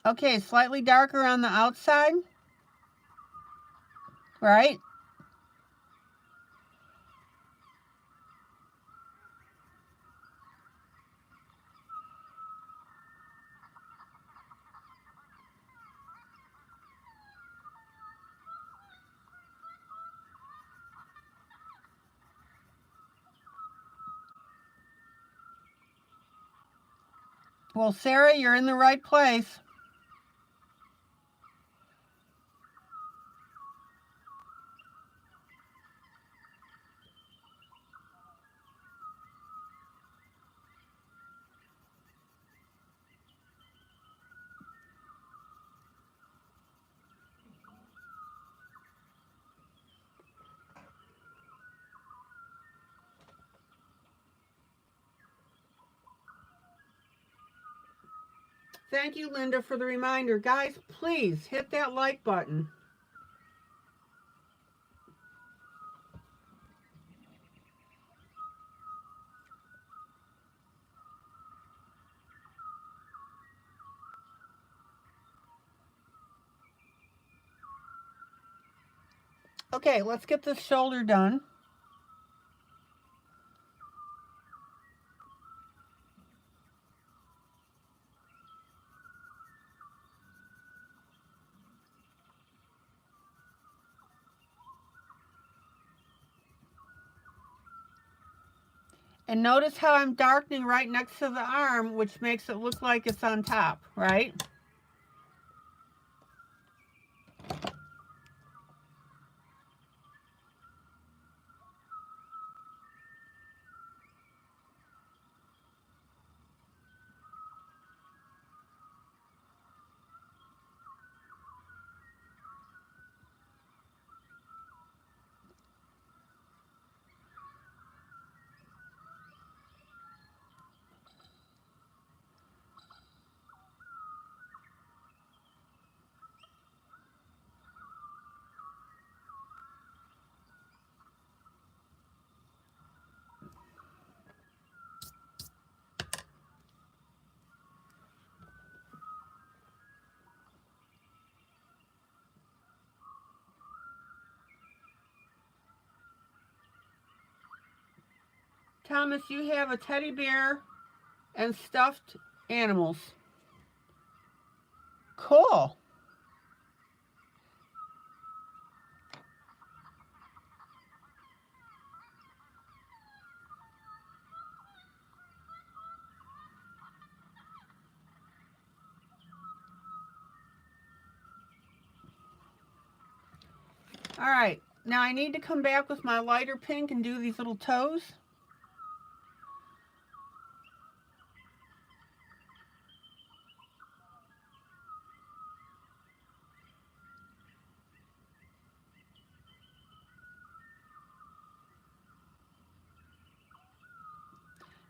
Okay, slightly darker on the outside, right? Well, Sarah, you're in the right place. Thank you, Linda, for the reminder. Guys, please hit that like button. Okay, let's get this shoulder done. And notice how I'm darkening right next to the arm, which makes it look like it's on top, right? Thomas, you have a teddy bear and stuffed animals. Cool. All right, now I need to come back with my lighter pink and do these little toes.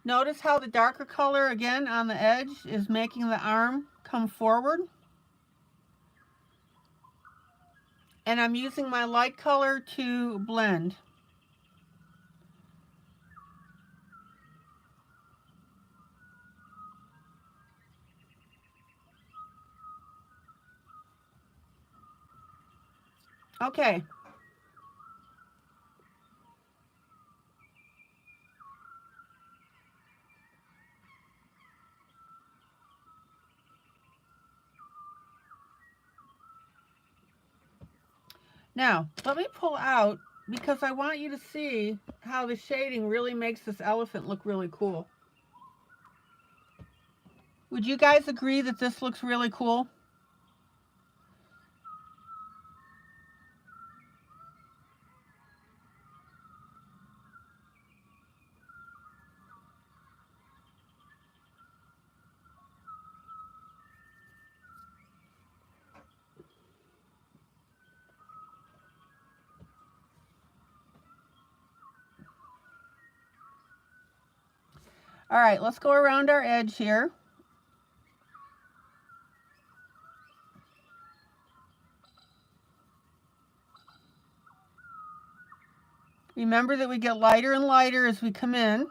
Notice how the darker color again on the edge is making the arm come forward. And I'm using my light color to blend. Okay. Now, let me pull out, because I want you to see how the shading really makes this elephant look really cool. Would you guys agree that this looks really cool? All right, let's go around our edge here. Remember that we get lighter and lighter as we come in.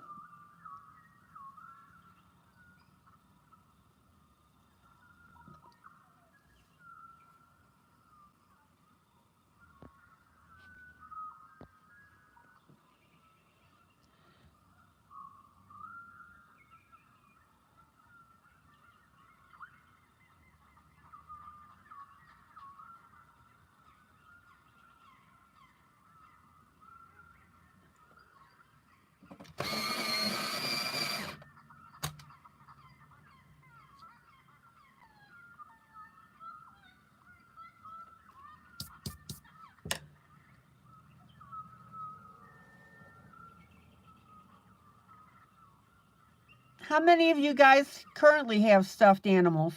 How many of you guys currently have stuffed animals?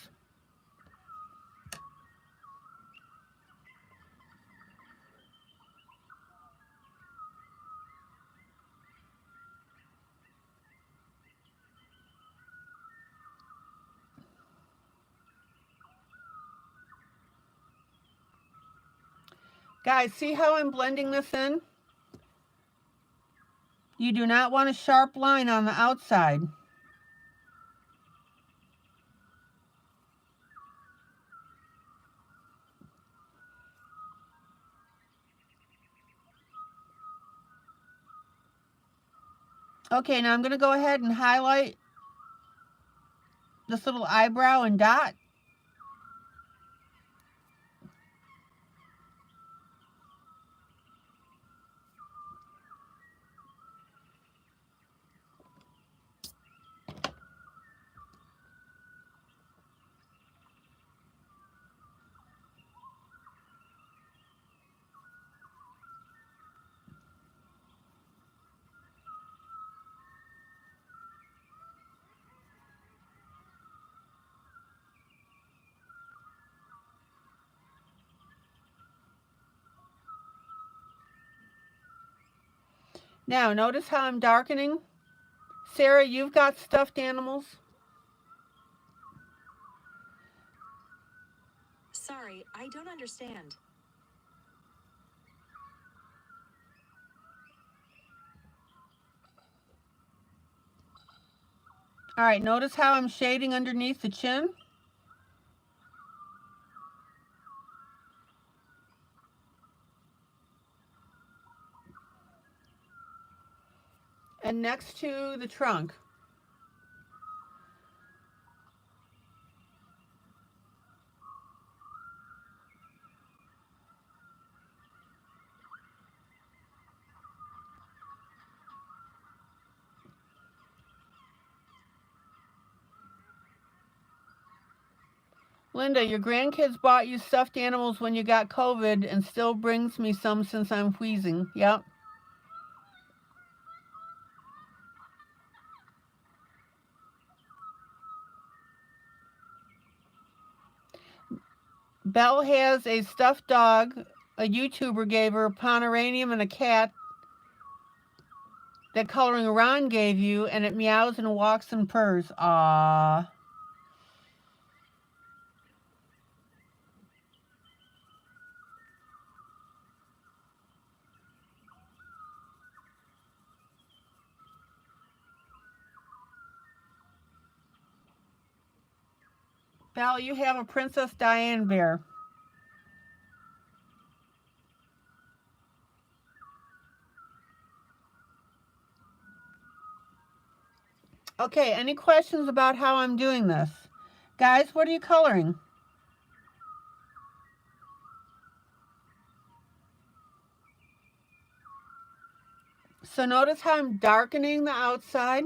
Guys, see how I'm blending this in? You do not want a sharp line on the outside. Okay, now I'm going to go ahead and highlight this little eyebrow and dot. Now, notice how I'm darkening. Sarah, you've got stuffed animals? Sorry, I don't understand. All right, notice how I'm shading underneath the chin? and next to the trunk. Linda, your grandkids bought you stuffed animals when you got COVID and still brings me some since I'm wheezing. Yep. Belle has a stuffed dog. A YouTuber gave her a Pomeranian and a cat that Coloring Ron gave you, and it meows and walks and purrs. Aww. Belle, you have a Princess Diane bear. Okay, any questions about how I'm doing this? Guys, what are you coloring? So notice how I'm darkening the outside.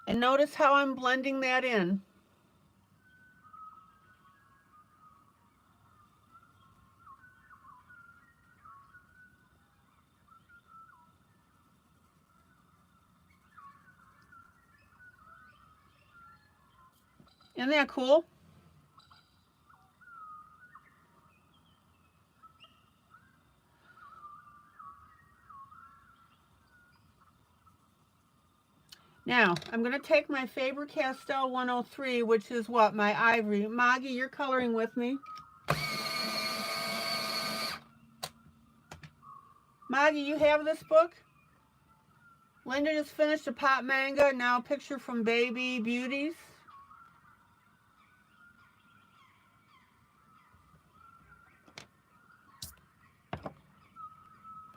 And notice how I'm blending that in. Isn't that cool? Now, I'm going to take my Faber-Castell 103, which is what? My ivory. Maggie, you're coloring with me. Maggie, you have this book? Linda just finished a pot manga, now a picture from Baby Beauties.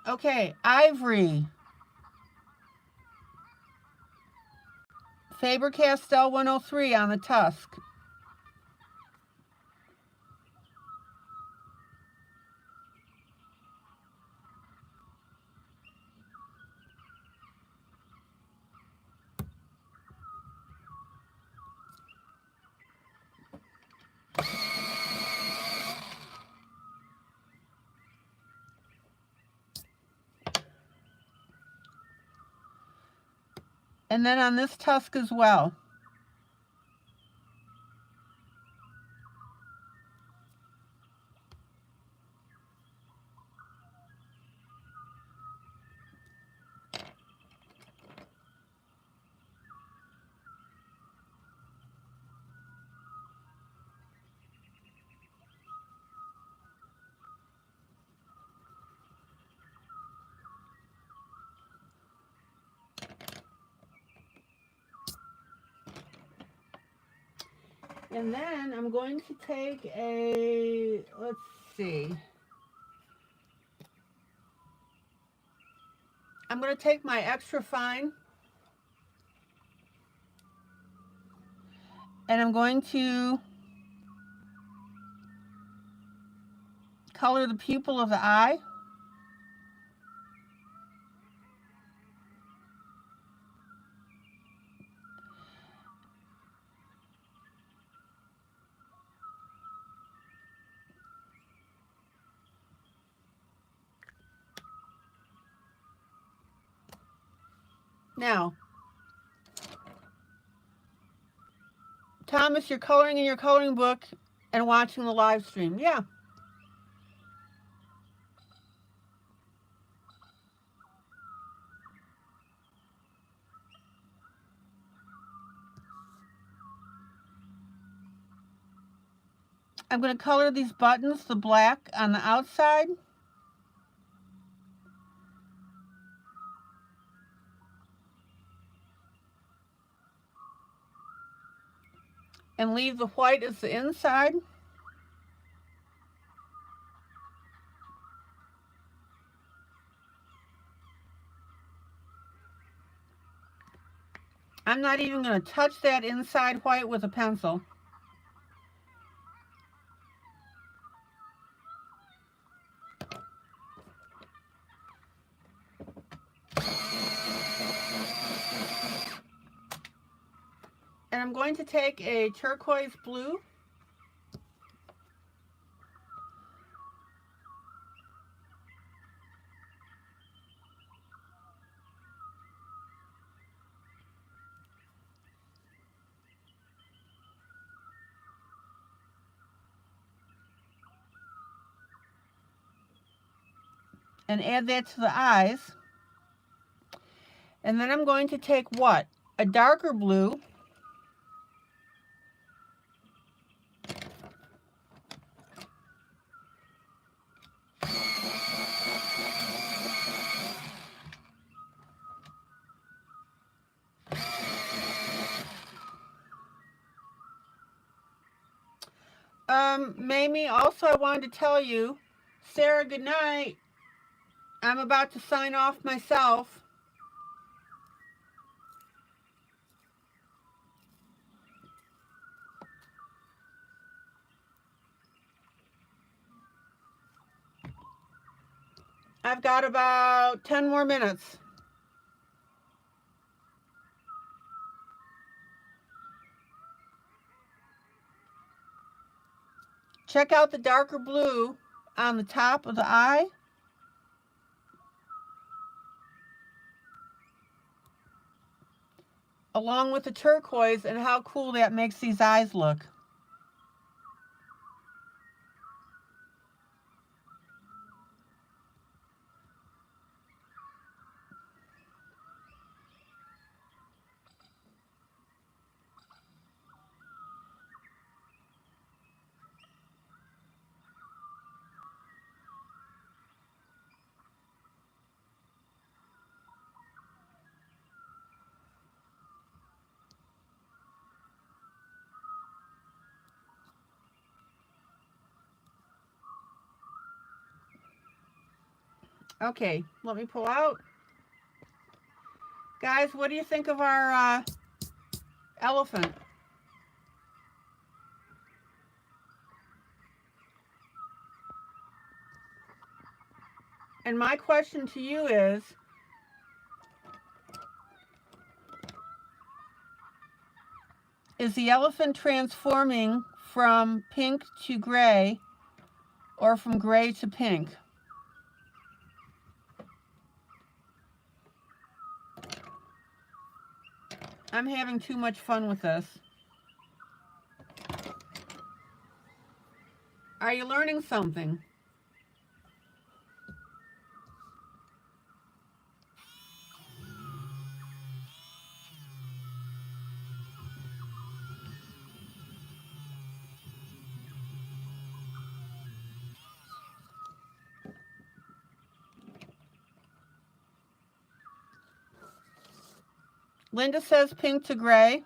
Okay, ivory. Faber-Castell 103 on the tusk. And then on this tusk as well. And then I'm going to take a, let's see. I'm going to take my extra fine and I'm going to color the pupil of the eye. Now, Thomas, you're coloring in your coloring book and watching the live stream. Yeah. I'm going to color these buttons the black on the outside. And leave the white as the inside. I'm not even going to touch that inside white with a pencil. And I'm going to take a turquoise blue. And add that to the eyes. And then I'm going to take what? A darker blue. Mamie, also I wanted to tell you, Sarah, good night. I'm about to sign off myself. I've got about 10 more minutes. Check out the darker blue on the top of the eye. Along with the turquoise, and how cool that makes these eyes look. Okay, let me pull out. Guys, what do you think of our elephant? And my question to you is the elephant transforming from pink to gray or from gray to pink? I'm having too much fun with this. Are you learning something? Linda says pink to gray.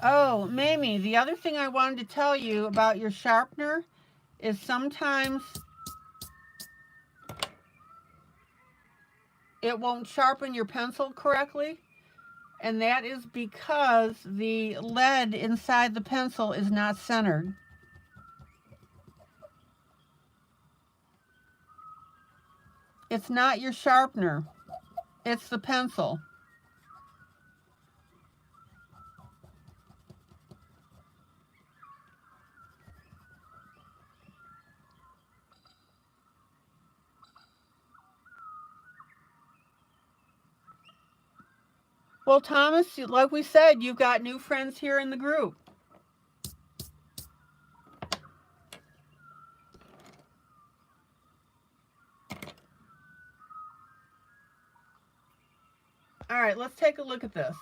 Oh, Mamie, the other thing I wanted to tell you about your sharpener is sometimes it won't sharpen your pencil correctly, and that is because the lead inside the pencil is not centered. It's not your sharpener, it's the pencil. Well, Thomas, like we said, you've got new friends here in the group. All right, let's take a look at this.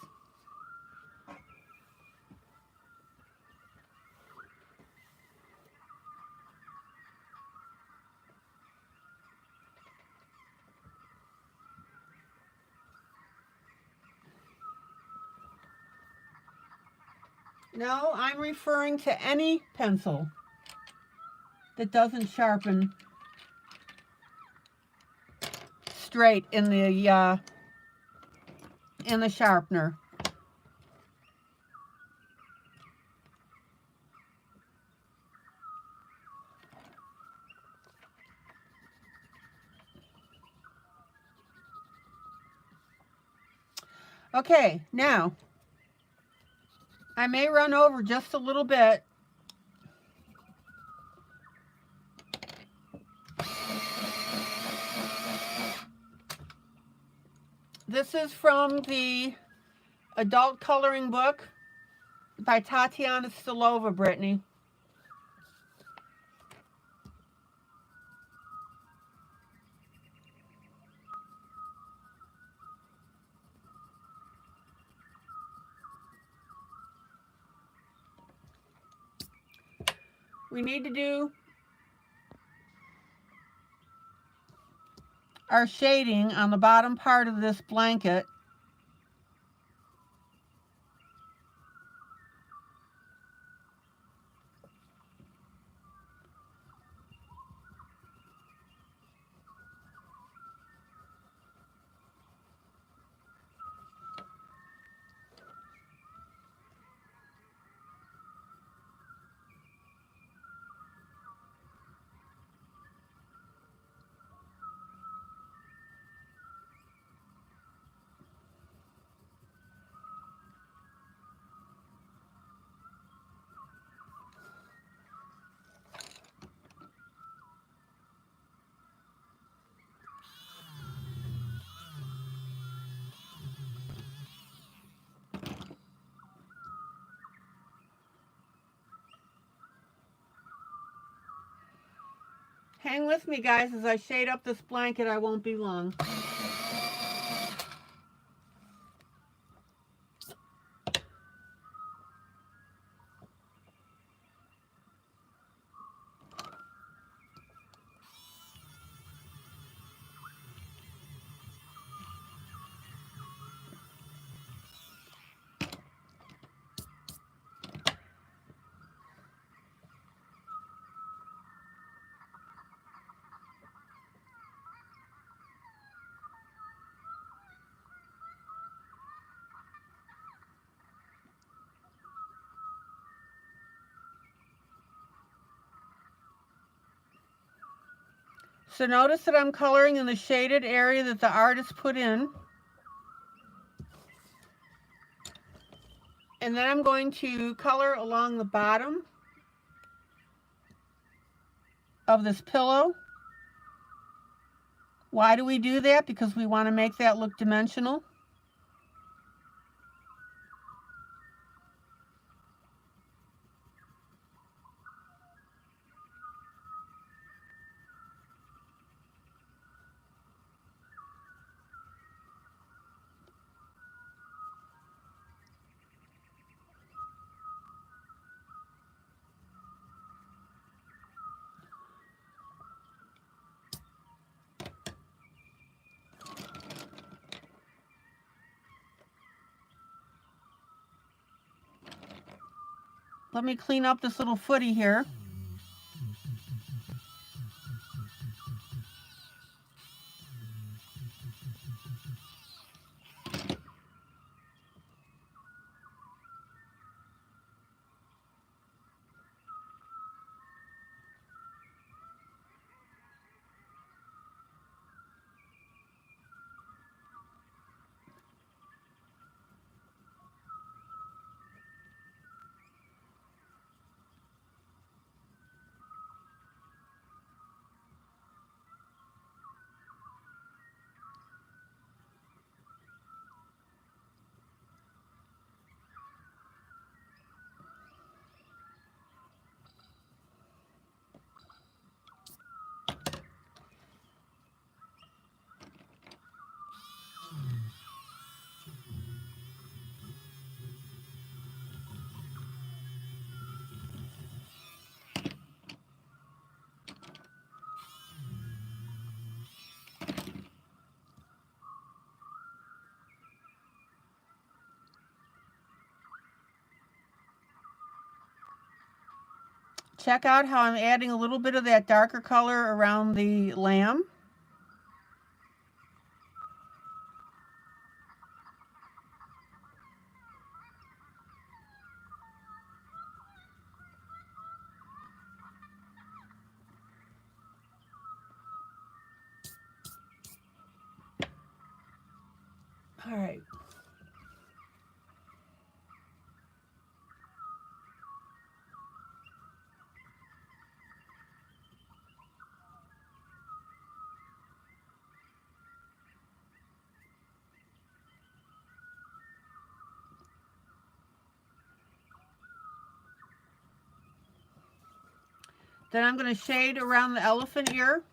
No, I'm referring to any pencil that doesn't sharpen straight in the sharpener. Okay, now I may run over just a little bit. This is from the adult coloring book by Tatiana Stilova, Brittany. We need to do our shading on the bottom part of this blanket. Hang with me, guys, as I shade up this blanket. I won't be long. So notice that I'm coloring in the shaded area that the artist put in. And then I'm going to color along the bottom of this pillow. Why do we do that? Because we want to make that look dimensional. Let me clean up this little footy here. check out how I'm adding a little bit of that darker color around the lamb. All right. Then I'm going to shade around the elephant ear.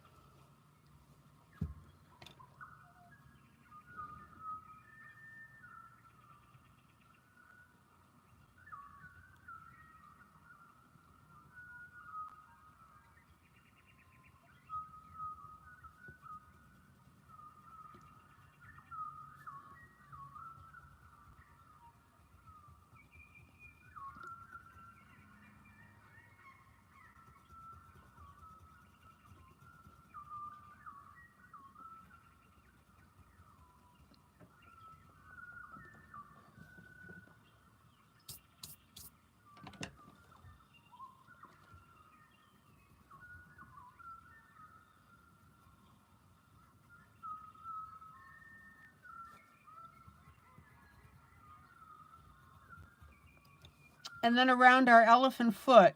And then around our elephant foot.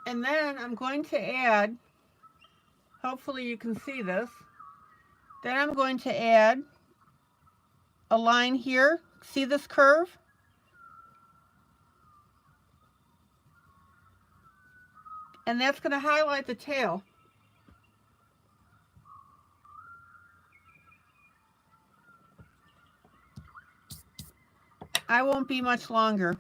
And then I'm going to add, hopefully you can see this, then I'm going to add a line here. See this curve? And that's going to highlight the tail. I won't be much longer.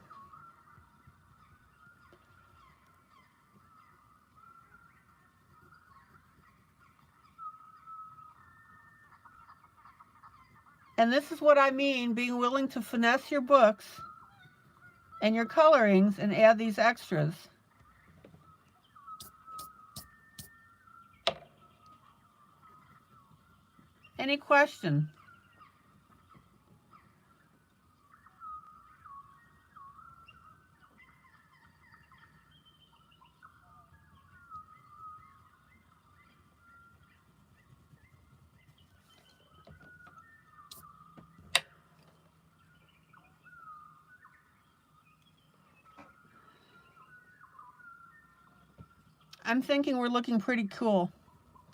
And this is what I mean, being willing to finesse your books and your colorings and add these extras. Any question? I'm thinking we're looking pretty cool.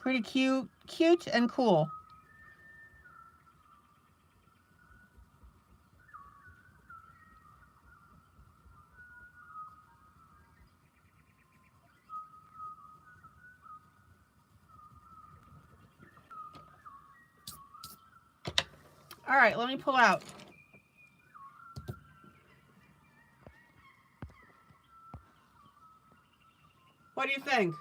Pretty cute and cool. All right, let me pull out. What do you think?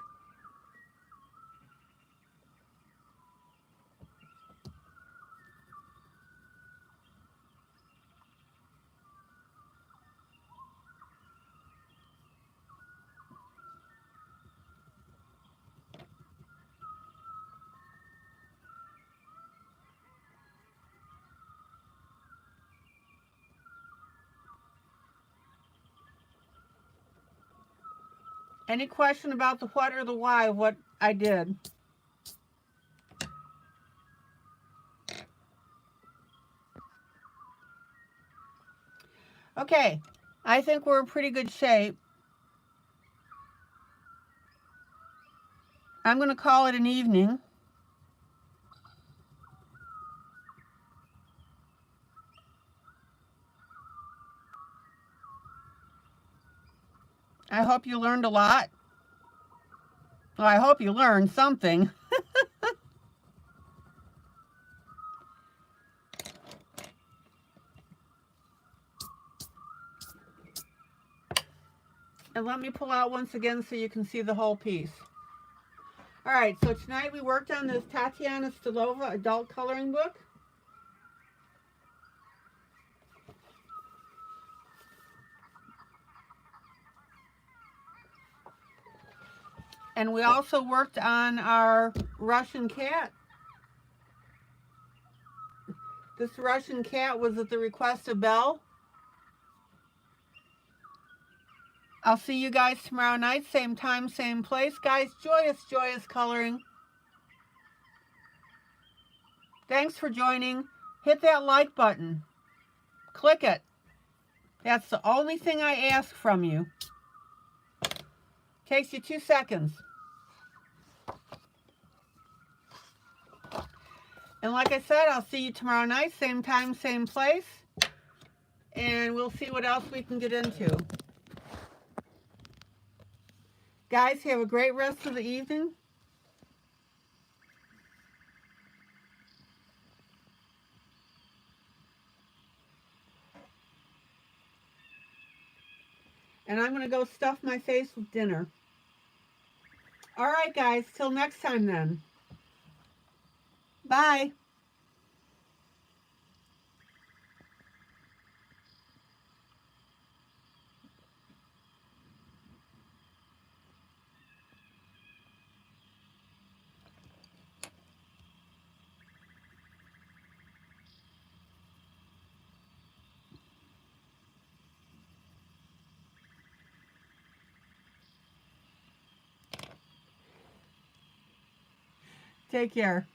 Any question about the what or the why of what I did? Okay, I think we're in pretty good shape. I'm going to call it an evening. I hope you learned a lot. Well, I hope you learned something. And let me pull out once again so you can see the whole piece. All right, so tonight we worked on this Tatiana Stilova adult coloring book. And we also worked on our Russian cat. This Russian cat was at the request of Belle. I'll see you guys tomorrow night, same time, same place. Guys, joyous, joyous coloring. Thanks for joining. Hit that like button. Click it. That's the only thing I ask from you. Takes you 2 seconds. And like I said, I'll see you tomorrow night, same time, same place. And we'll see what else we can get into. Guys, have a great rest of the evening. And I'm going to go stuff my face with dinner. All right, guys, till next time then. Bye. Take care.